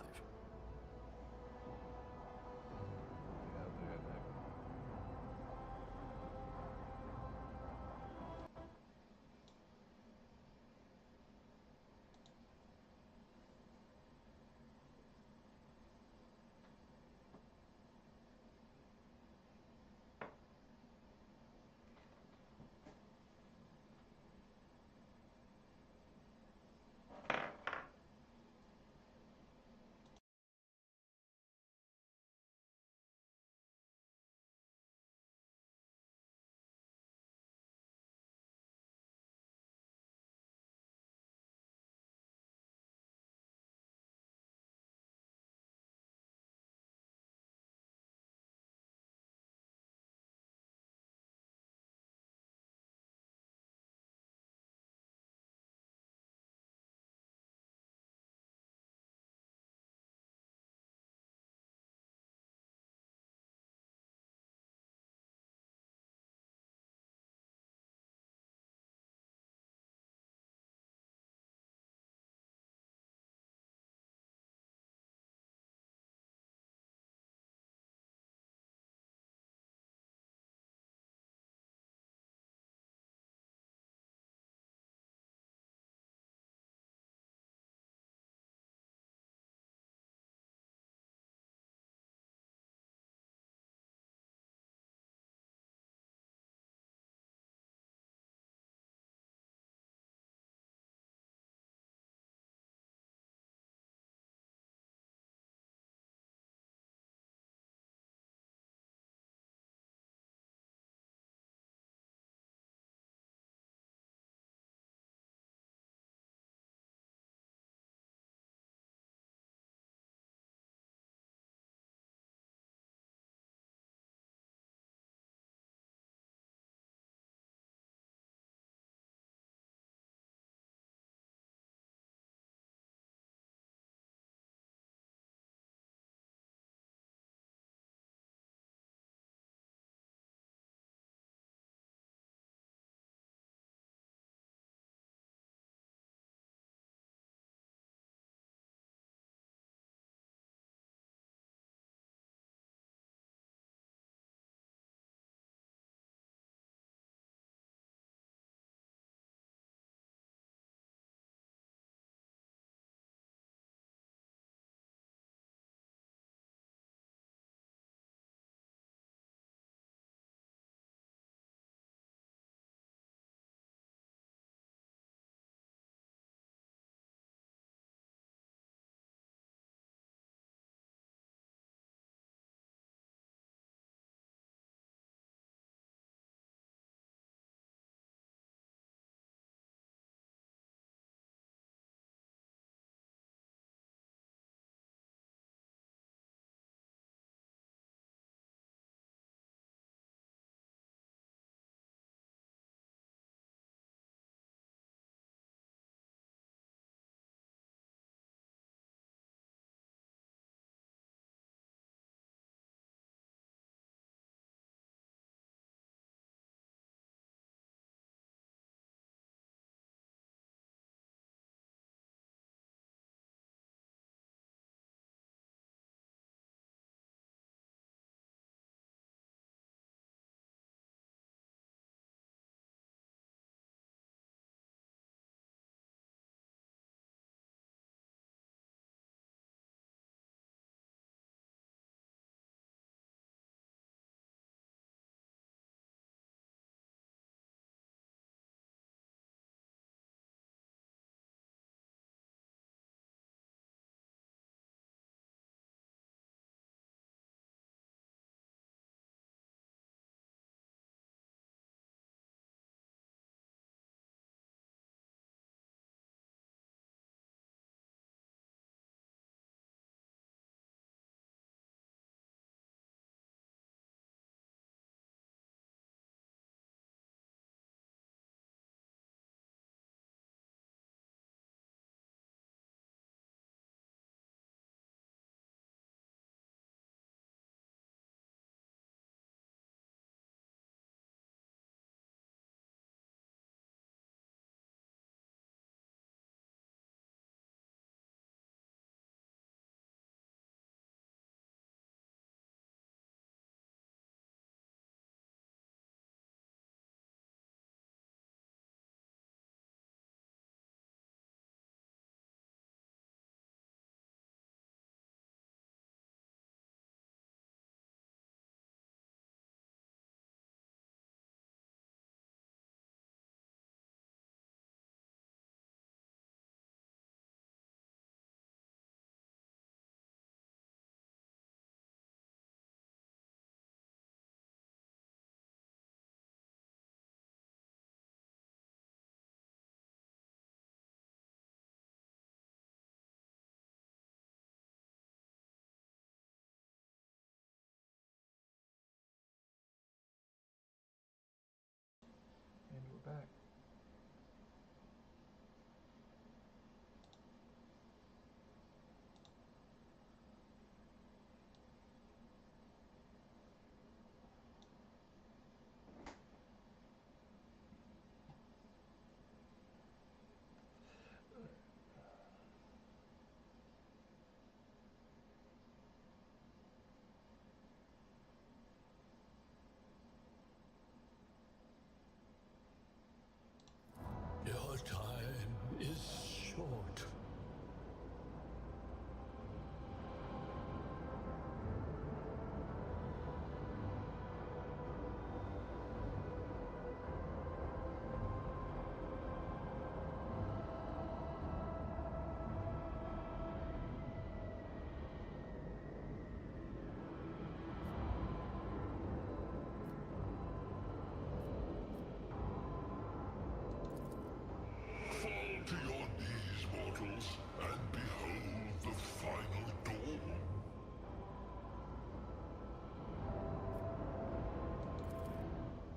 obstacles and behold the final dawn.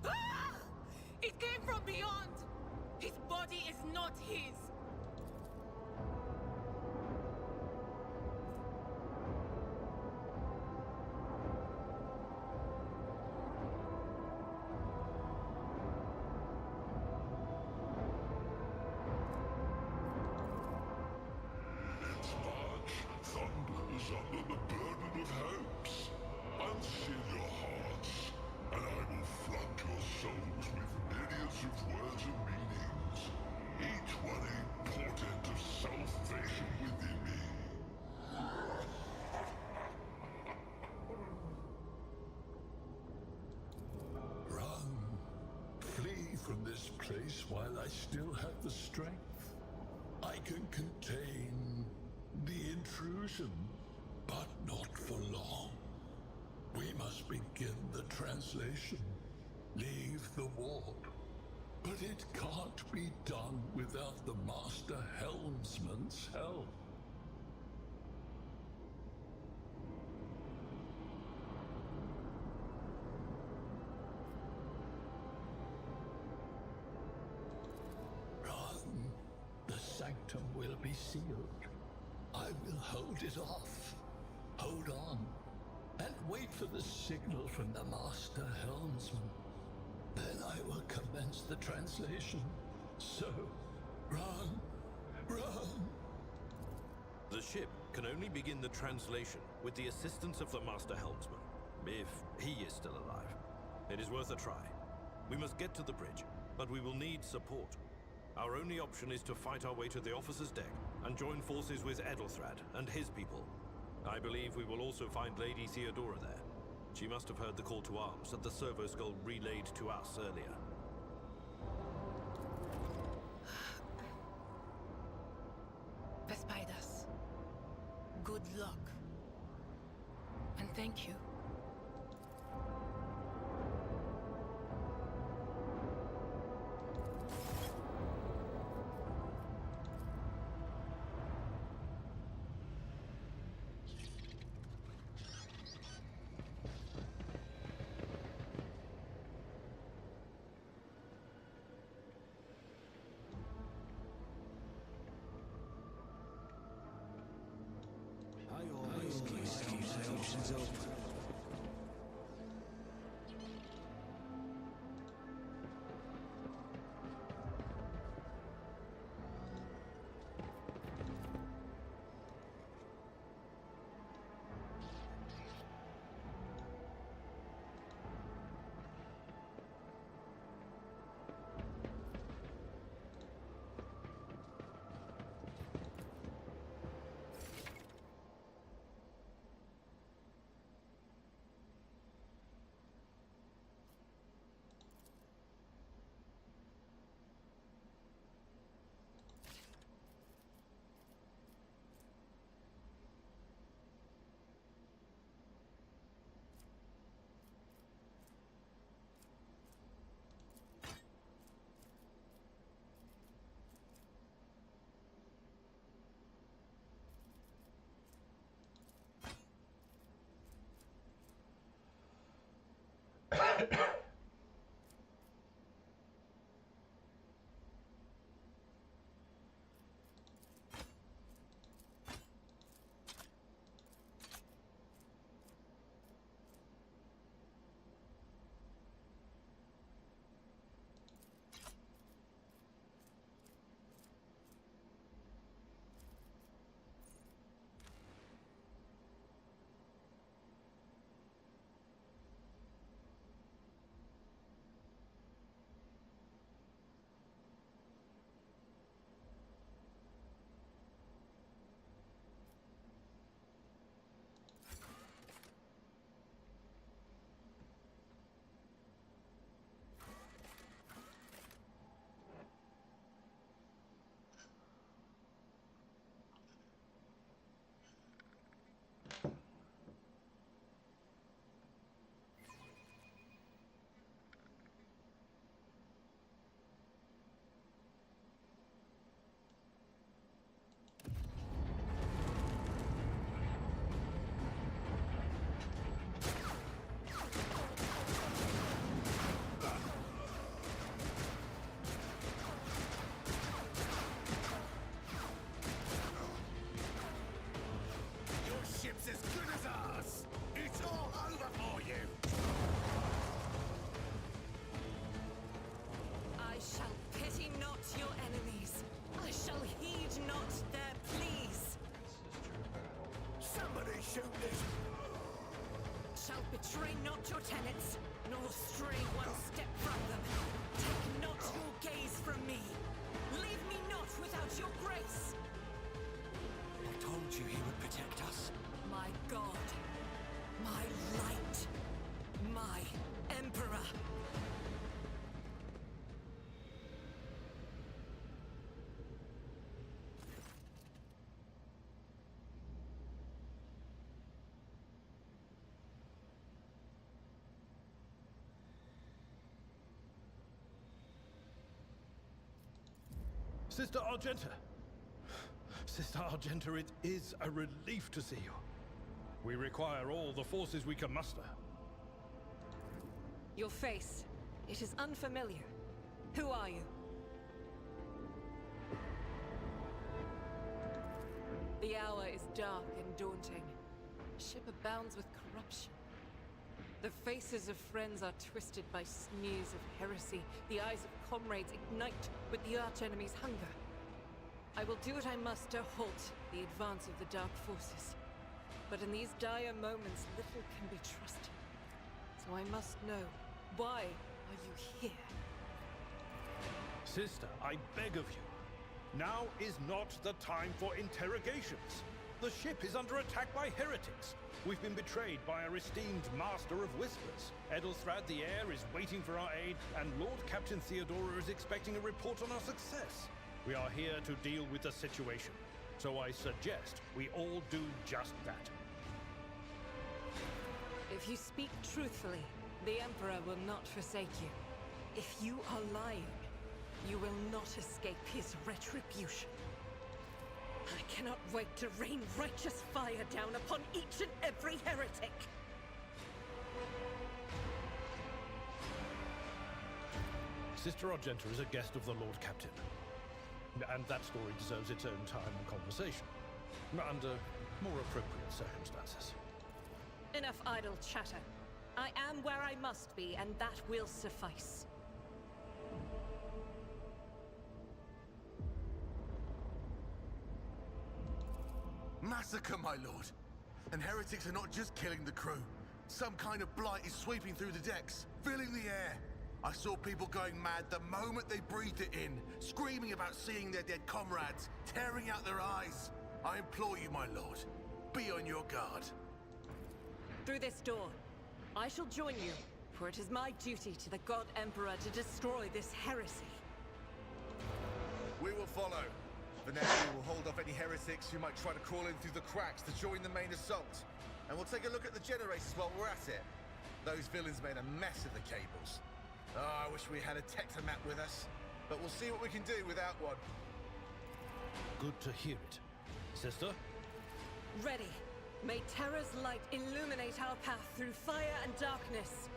Ah! It came from beyond! His body is not his! Its march thunders under the burden of hopes. Unseal your hearts, and I will flood your souls with myriads of words and meanings, each one a portent of salvation within me. Run. Flee from this place while I still have the strength. I can contain the intrusion, but not for long. We must begin the translation. Leave the ward. But it can't be done without the Master Helmsman's help. Run. The sanctum will be sealed. I will hold it off. Hold on. And wait for the signal from the Master Helmsman. Then I will commence the translation. So, run. Run. The ship can only begin the translation with the assistance of the Master Helmsman, if he is still alive. It is worth a try. We must get to the bridge, but we will need support. Our only option is to fight our way to the officer's deck and join forces with Edelthrad and his people. I believe we will also find Lady Theodora there. She must have heard the call to arms that the servo skull relayed to us earlier. Vespidas, good luck. And thank you. I always keep my options open. Betray not your tenants, nor stray one step from them. Take not your gaze from me. Leave me not without your grace. I told you he would protect us. My God, my light, my Emperor. Sister Argenta! Sister Argenta, it is a relief to see you. We require all the forces we can muster. Your face, it is unfamiliar. Who are you? The hour is dark and daunting. Ship abounds with corruption. The faces of friends are twisted by sneers of heresy. The eyes of comrades ignite with the archenemy's hunger. I will do what I must to halt the advance of the Dark Forces. But in these dire moments, little can be trusted. So I must know, why are you here? Sister, I beg of you. Now is not the time for interrogations. The ship is under attack by heretics. We've been betrayed by our esteemed Master of Whispers. Edelthrad the Heir is waiting for our aid, and Lord Captain Theodora is expecting a report on our success. We are here to deal with the situation, so I suggest we all do just that. If you speak truthfully, the Emperor will not forsake you. If you are lying, you will not escape his retribution. I cannot wait to rain righteous fire down upon each and every heretic! Sister Argenta is a guest of the Lord Captain. And that story deserves its own time and conversation. Under more appropriate circumstances. Enough idle chatter. I am where I must be, and that will suffice. Massacre, my lord! And heretics are not just killing the crew. Some kind of blight is sweeping through the decks, filling the air. I saw people going mad the moment they breathed it in, screaming about seeing their dead comrades, tearing out their eyes. I implore you, my lord, be on your guard. Through this door, I shall join you, for it is my duty to the God Emperor to destroy this heresy. We will follow. For now, we will hold off any heretics who might try to crawl in through the cracks to join the main assault. And we'll take a look at the generators while we're at it. Those villains made a mess of the cables. Oh, I wish we had a Tectomat with us. But we'll see what we can do without one. Good to hear it. Sister? Ready. May Terra's light illuminate our path through fire and darkness.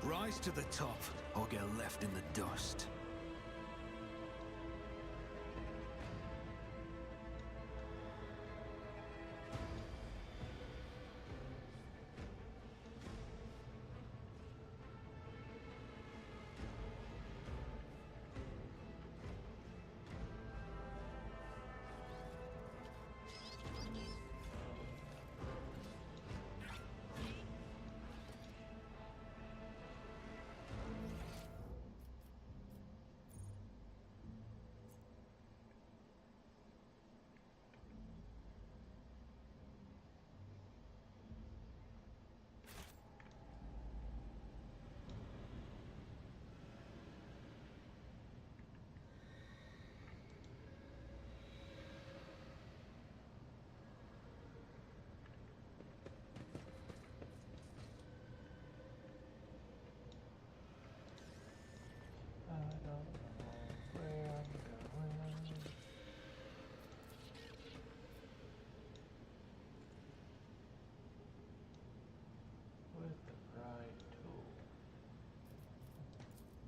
Rise to the top, or get left in the dust.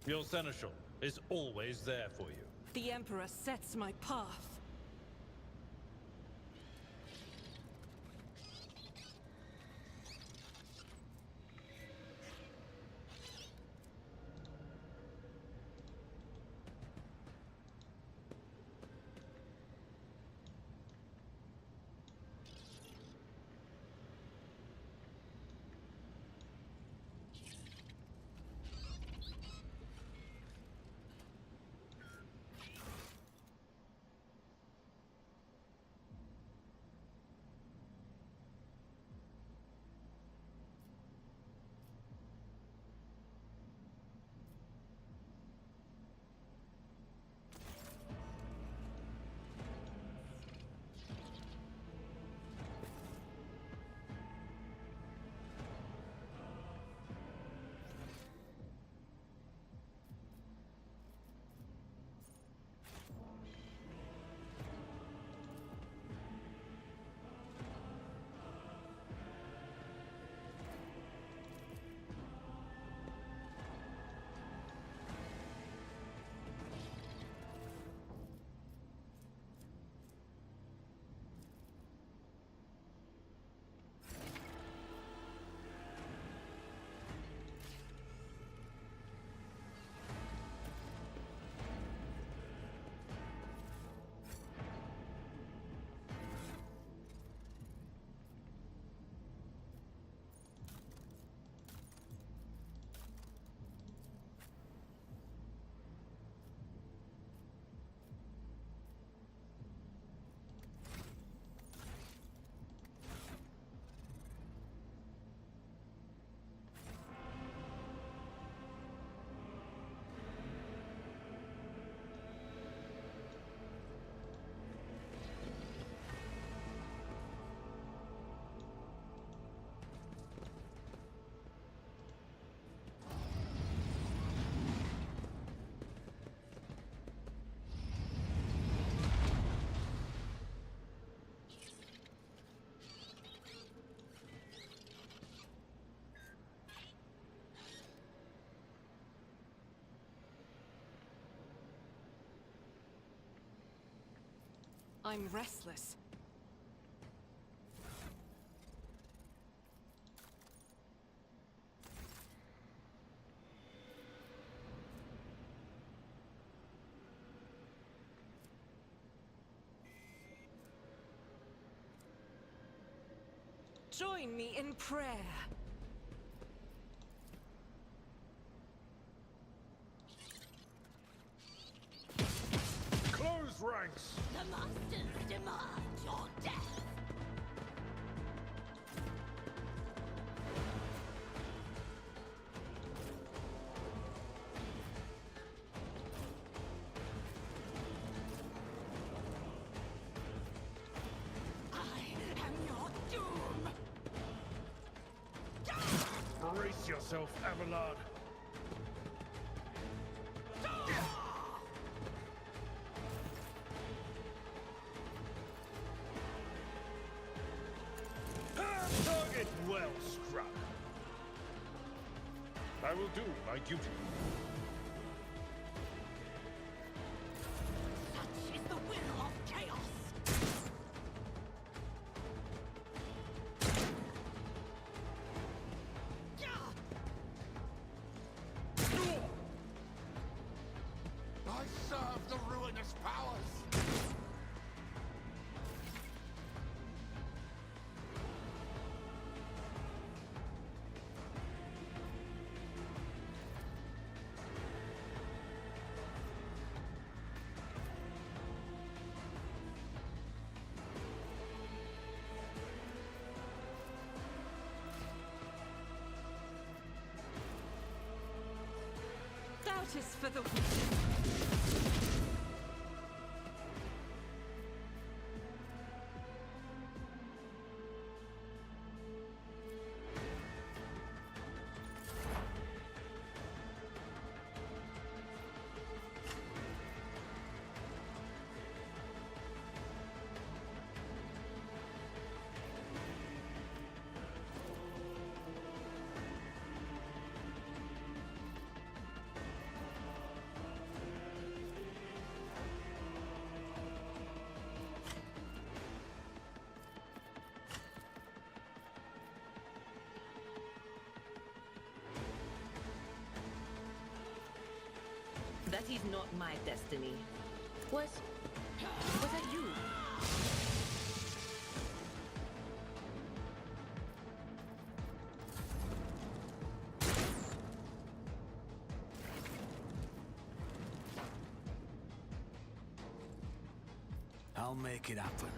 Your seneschal is always there for you. The Emperor sets my path. I'm restless. Join me in prayer. Close ranks! The monsters demand your death! I am your doom! Brace yourself, Abelard. Target well struck. I will do my duty. Such is the will of chaos! I serve the ruinous powers! Doubt is for the weak. That is not my destiny. Was that you? I'll make it happen.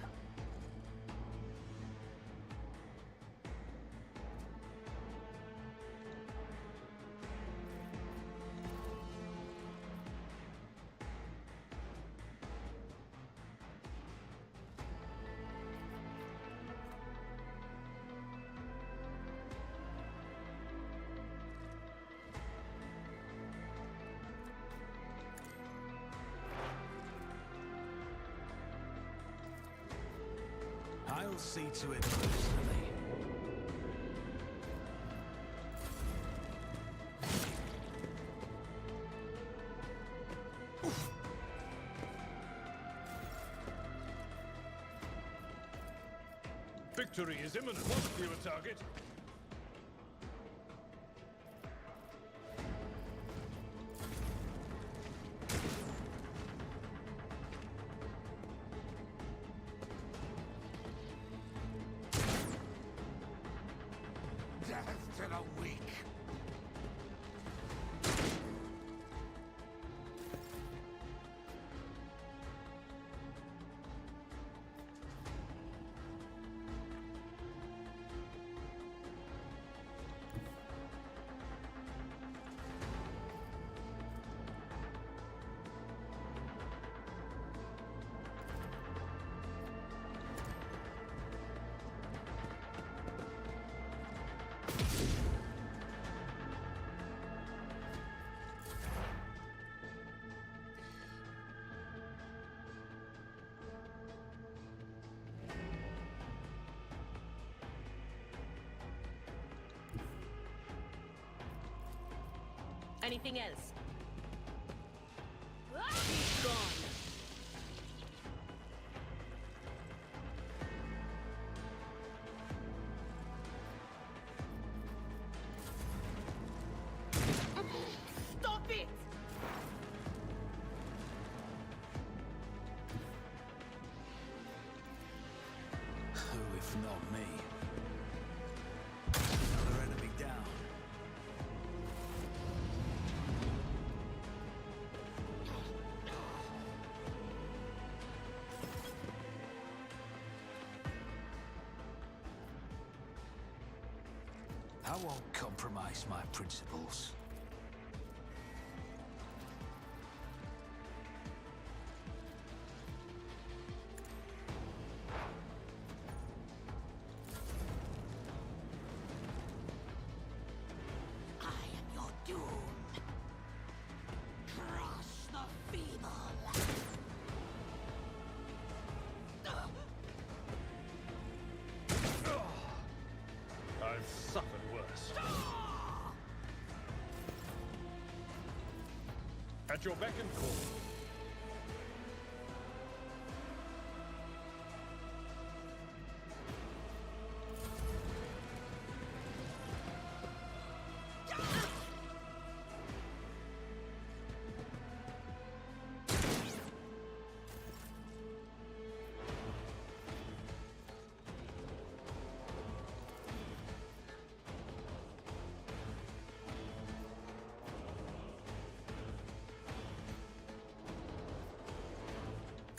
I'll see to it personally. Victory is imminent. What's your target? Death to the weak. Anything else? He's gone. Stop it! Who if not me? Another enemy down. I won't compromise my principles. I am your doom. Crush the feeble. I've suffered worse. At your beck and call.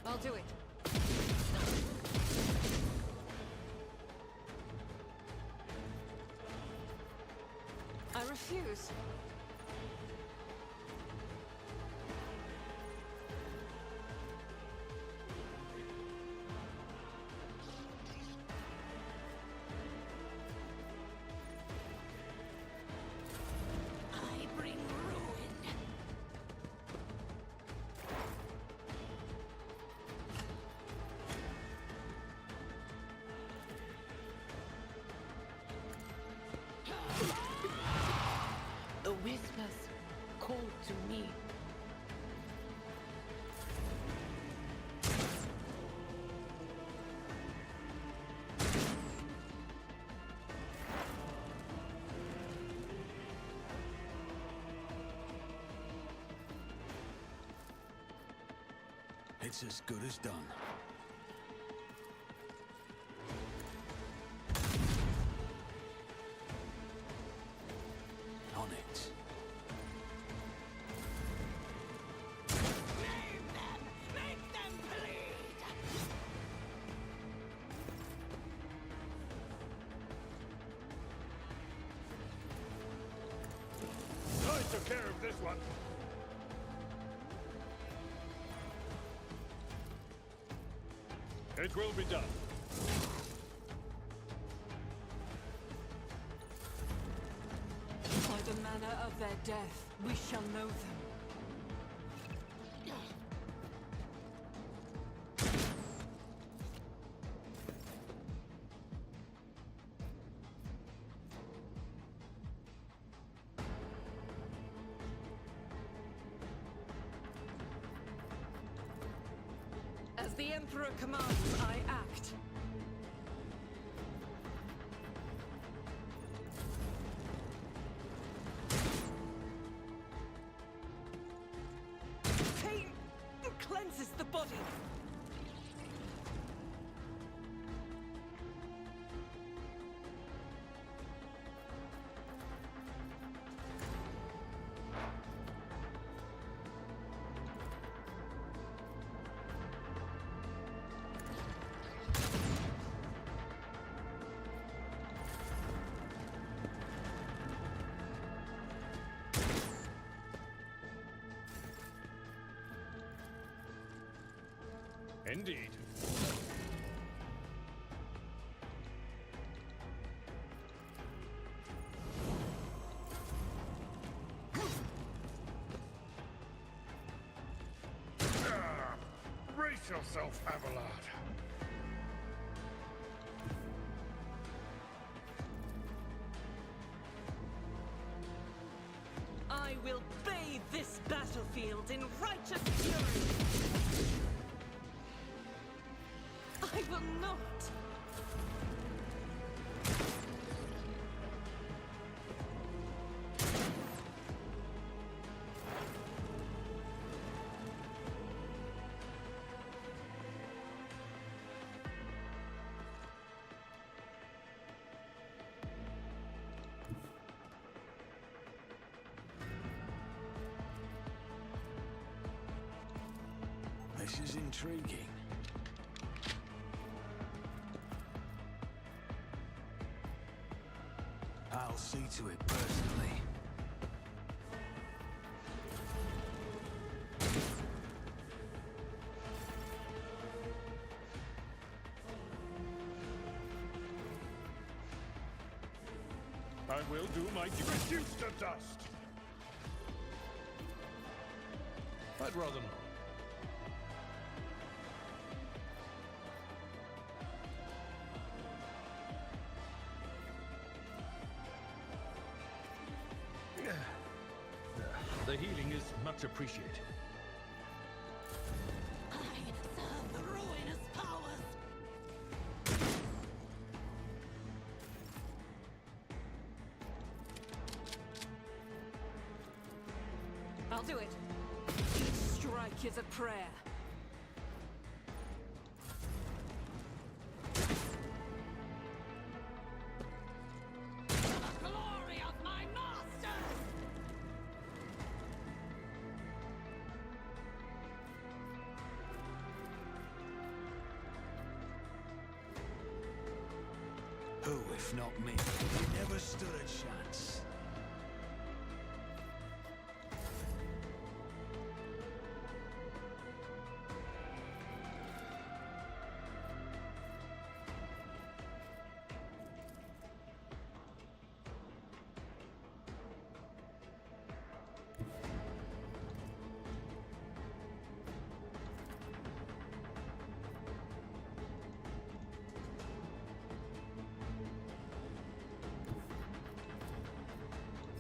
I'll do it. I refuse. I bring ruin. The whispers call to me. It's as good as done. On it. Name them! Make them bleed! I took care of this one. It will be done. By the manner of their death, we shall know them. As the Emperor commands, I act. Pain cleanses the body. Indeed. Brace yourself, Abelard. I will bathe this battlefield in righteous fury. I will not. This is intriguing. I'll see to it personally. I will do my duty. Reduced to dust! I'd rather not. The healing is much appreciated. I serve the ruinous powers! I'll do it. Each strike is a prayer. The glory of my masters! Who, if not me? You never stood a chance.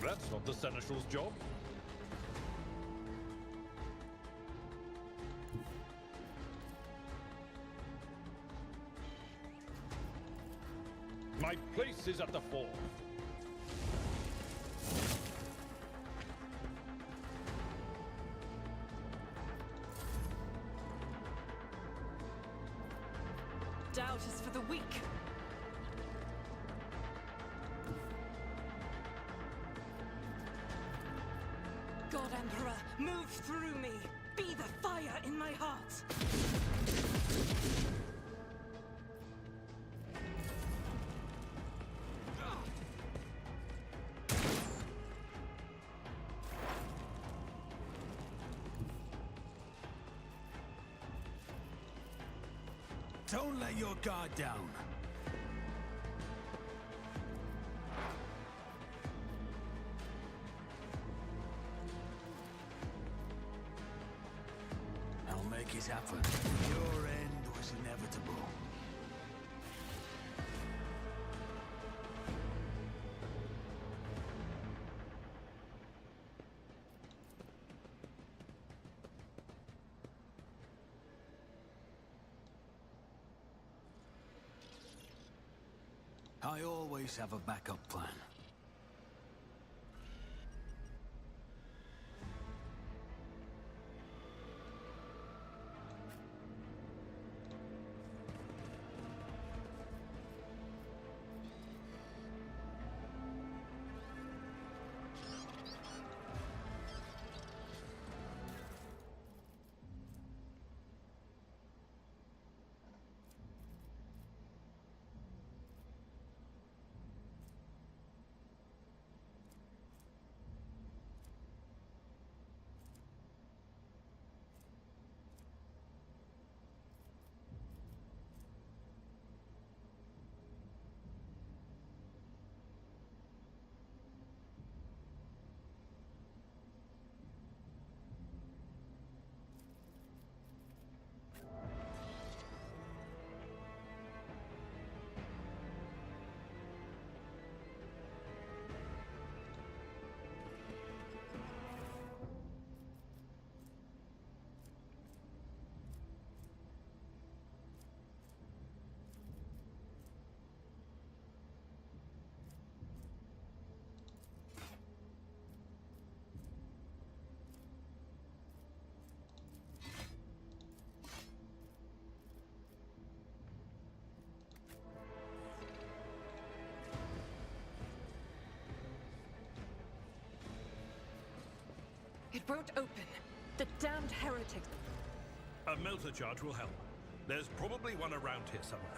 That's not the Seneschal's job. My place is at the fore. doubt is for the weak. God Emperor, move through me. Be the fire in my heart. Don't let your guard down. I'll make it happen. Your end was inevitable. I always have a backup plan. It won't open. The damned heretic. A melter charge will help. There's probably one around here somewhere.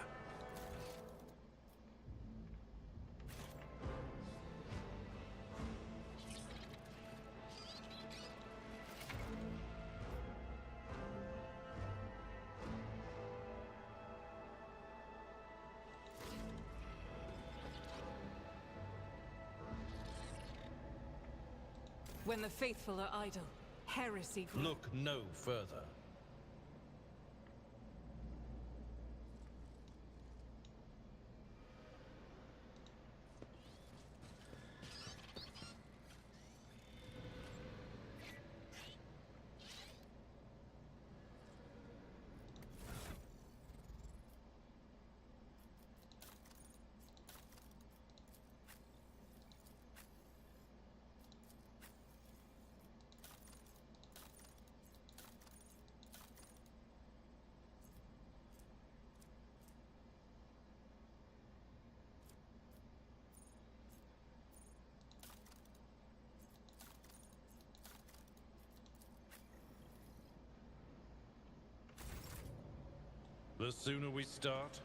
When the faithful are idle, heresy grows. Look no further. The sooner we start,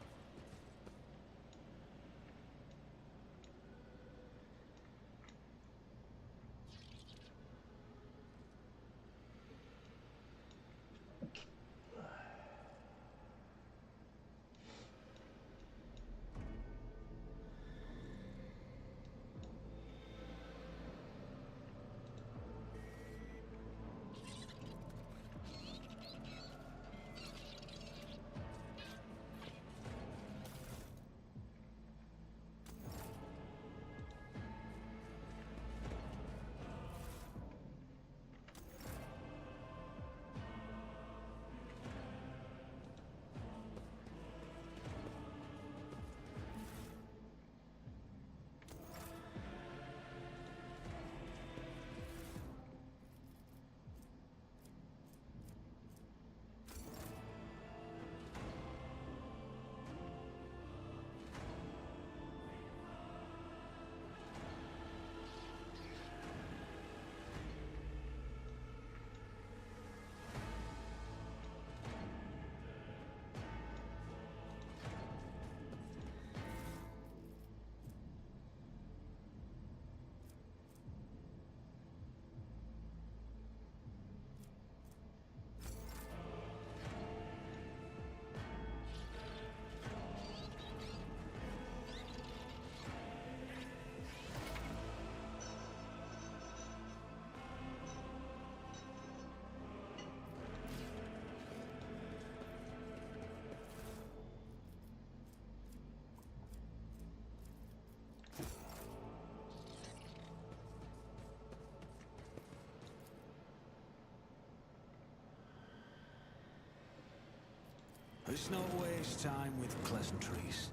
Let's not waste time with pleasantries.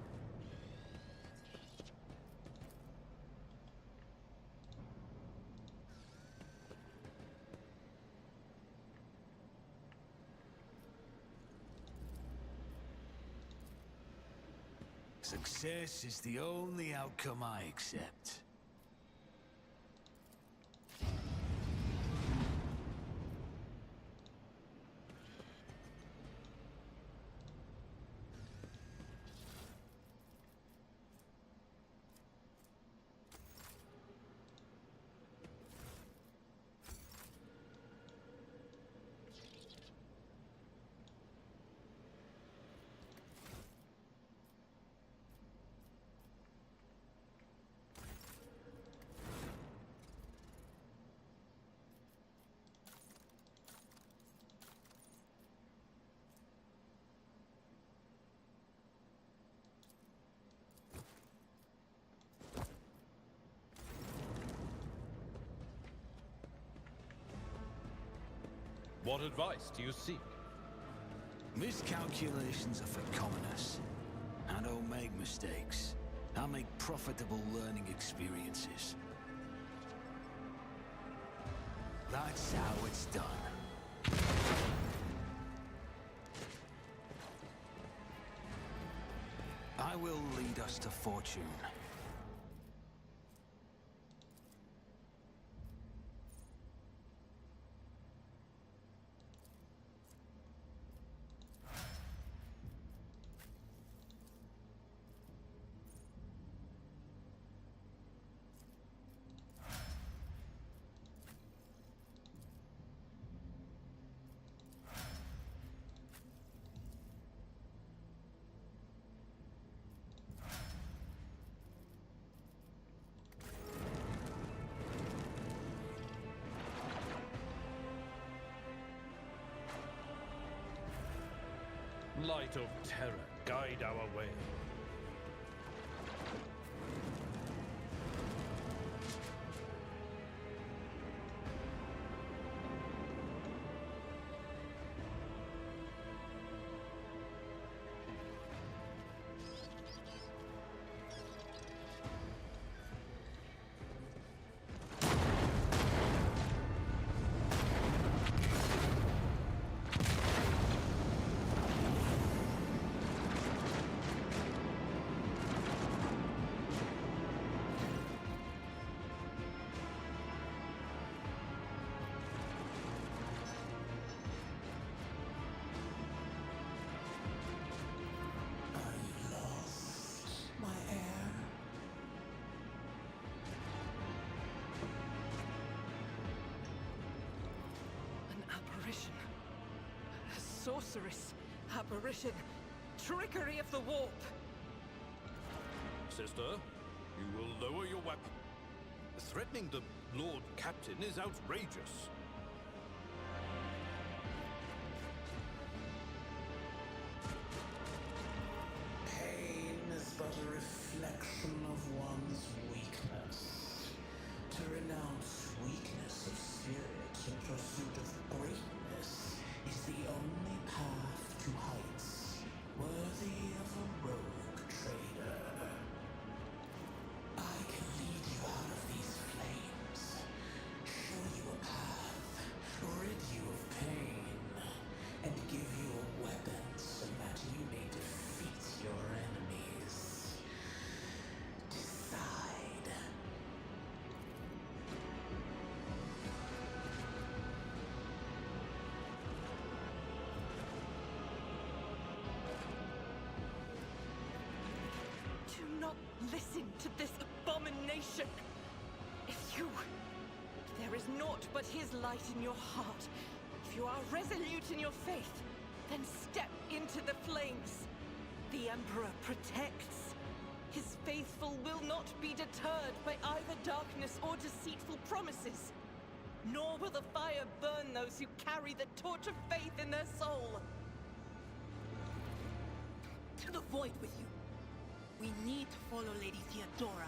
Success is the only outcome I accept. What advice do you seek? Miscalculations are for commoners. I don't make mistakes. I make profitable learning experiences. That's how it's done. I will lead us to fortune. Light of terror, guide our way. Sorceress, apparition, trickery of the warp. Sister, you will lower your weapon. Threatening the Lord Captain is outrageous. Pain is but a reflection of one's weakness. To renounce weakness of spirit in pursuit of greatness is the only path to heights worthy of a rogue trader. I can lead you out of these flames, show you a path, rid you of pain, and give you a weapon so that you may defeat your enemies. Decide. Do not listen to this abomination. If there is naught but his light in your heart, if you are resolute in your faith, then step into the flames. The Emperor protects. His faithful will not be deterred by either darkness or deceitful promises. Nor will the fire burn those who carry the torch of faith in their soul. To the void with you. We need to follow Lady Theodora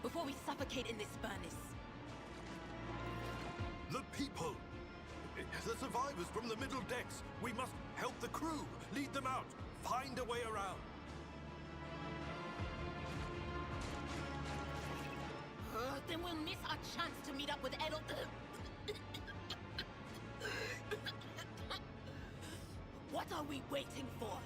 before we suffocate in this furnace. The people! The survivors from the middle decks! We must help the crew! Lead them out! find a way around. Then we'll miss our chance to meet up with Edel. What are we waiting for?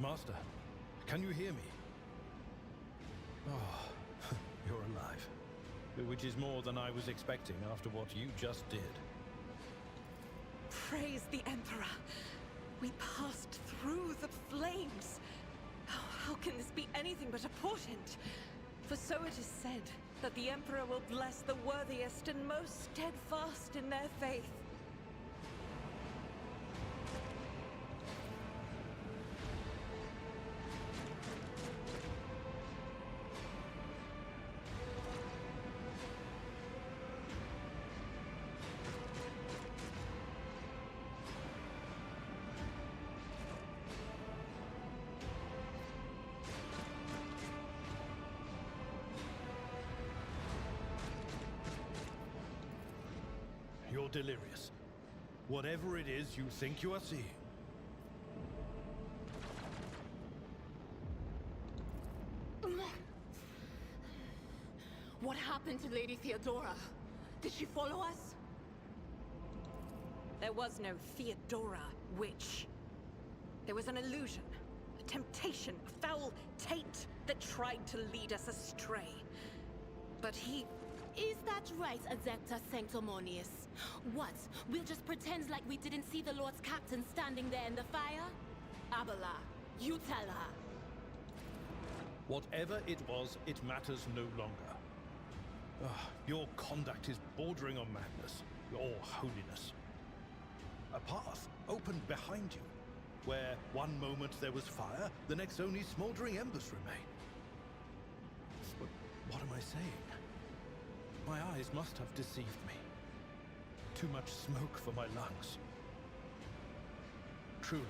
Master, can you hear me? Oh, you're alive. Which is more than I was expecting after what you just did. Praise the Emperor. We passed through the flames. Oh, how can this be anything but a portent? For so it is said that the Emperor will bless the worthiest and most steadfast in their faith. You're delirious. Whatever it is you think you are seeing. What happened to Lady Theodora? Did she follow us? There was no Theodora, witch. There was an illusion, a temptation, a foul taint that tried to lead us astray. But he... Is that right, Adepta Sanctimonious? What? We'll just pretend like we didn't see the Lord's Captain standing there in the fire? Abala, you tell her. Whatever it was, it matters no longer. Your conduct is bordering on madness, your holiness. A path opened behind you, where one moment there was fire, the next only smoldering embers remain. But what am I saying? My eyes must have deceived me. Too much smoke for my lungs. Truly,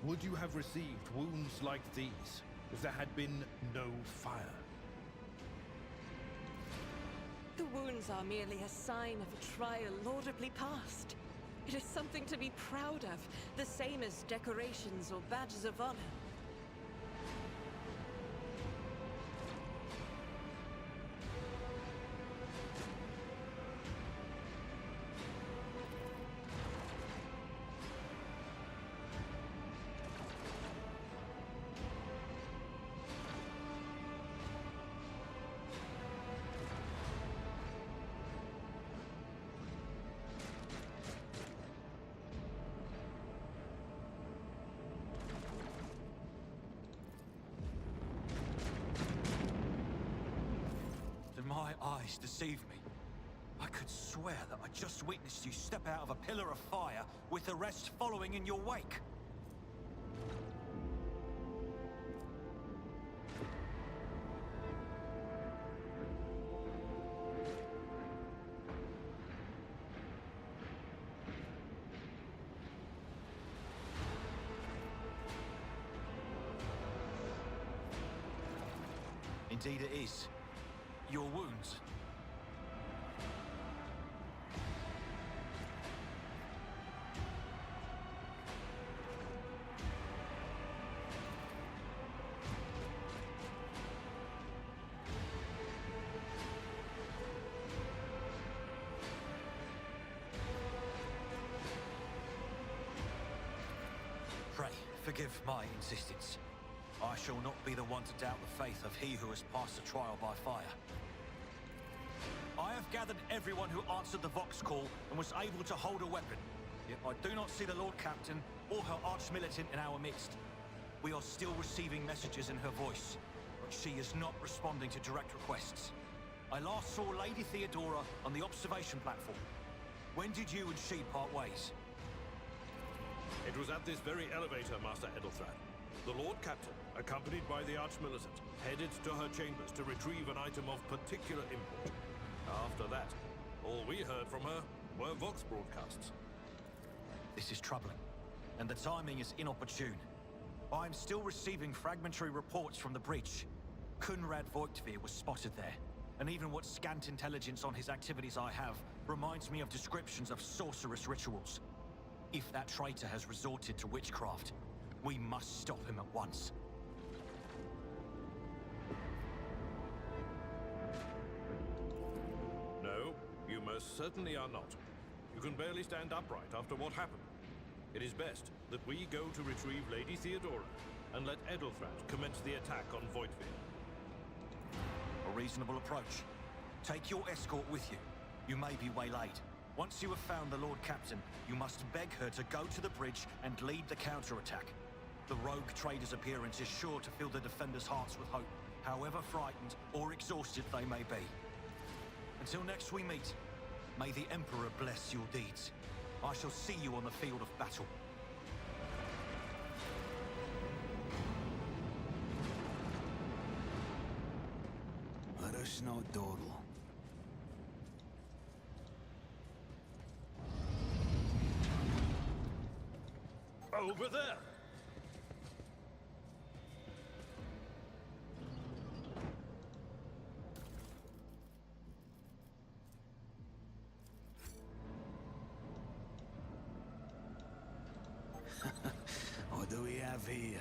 would you have received wounds like these if there had been no fire? The wounds are merely a sign of a trial laudably passed. It is something to be proud of, the same as decorations or badges of honor. My eyes deceive me. I could swear that I just witnessed you step out of a pillar of fire with the rest following in your wake. Indeed it is. Your wounds. Pray, forgive my insistence. I shall not be the one to doubt the faith of he who has passed the trial by fire. I have gathered everyone who answered the Vox call and was able to hold a weapon. Yet I do not see the Lord Captain or her arch-militant in our midst. We are still receiving messages in her voice, but she is not responding to direct requests. I last saw Lady Theodora on the observation platform. When did you and she part ways? It was at this very elevator, Master Edelthran. The Lord Captain, accompanied by the Arch-Militant, headed to her chambers to retrieve an item of particular import. After that, all we heard from her were Vox broadcasts. This is troubling, and the timing is inopportune. I am still receiving fragmentary reports from the bridge. Kunrad Voigtveer was spotted there, and even what scant intelligence on his activities I have reminds me of descriptions of sorcerous rituals. If that traitor has resorted to witchcraft, we must stop him at once. No, you most certainly are not. You can barely stand upright after what happened. It is best that we go to retrieve Lady Theodora and let Edelthrat commence the attack on Voigtveer. A reasonable approach. Take your escort with you. You may be waylaid. Once you have found the Lord Captain, you must beg her to go to the bridge and lead the counterattack. The rogue trader's appearance is sure to fill the defenders' hearts with hope, however frightened or exhausted they may be. Until next we meet, may the Emperor bless your deeds. I shall see you on the field of battle. Let us not dawdle. Over there! What do we have here?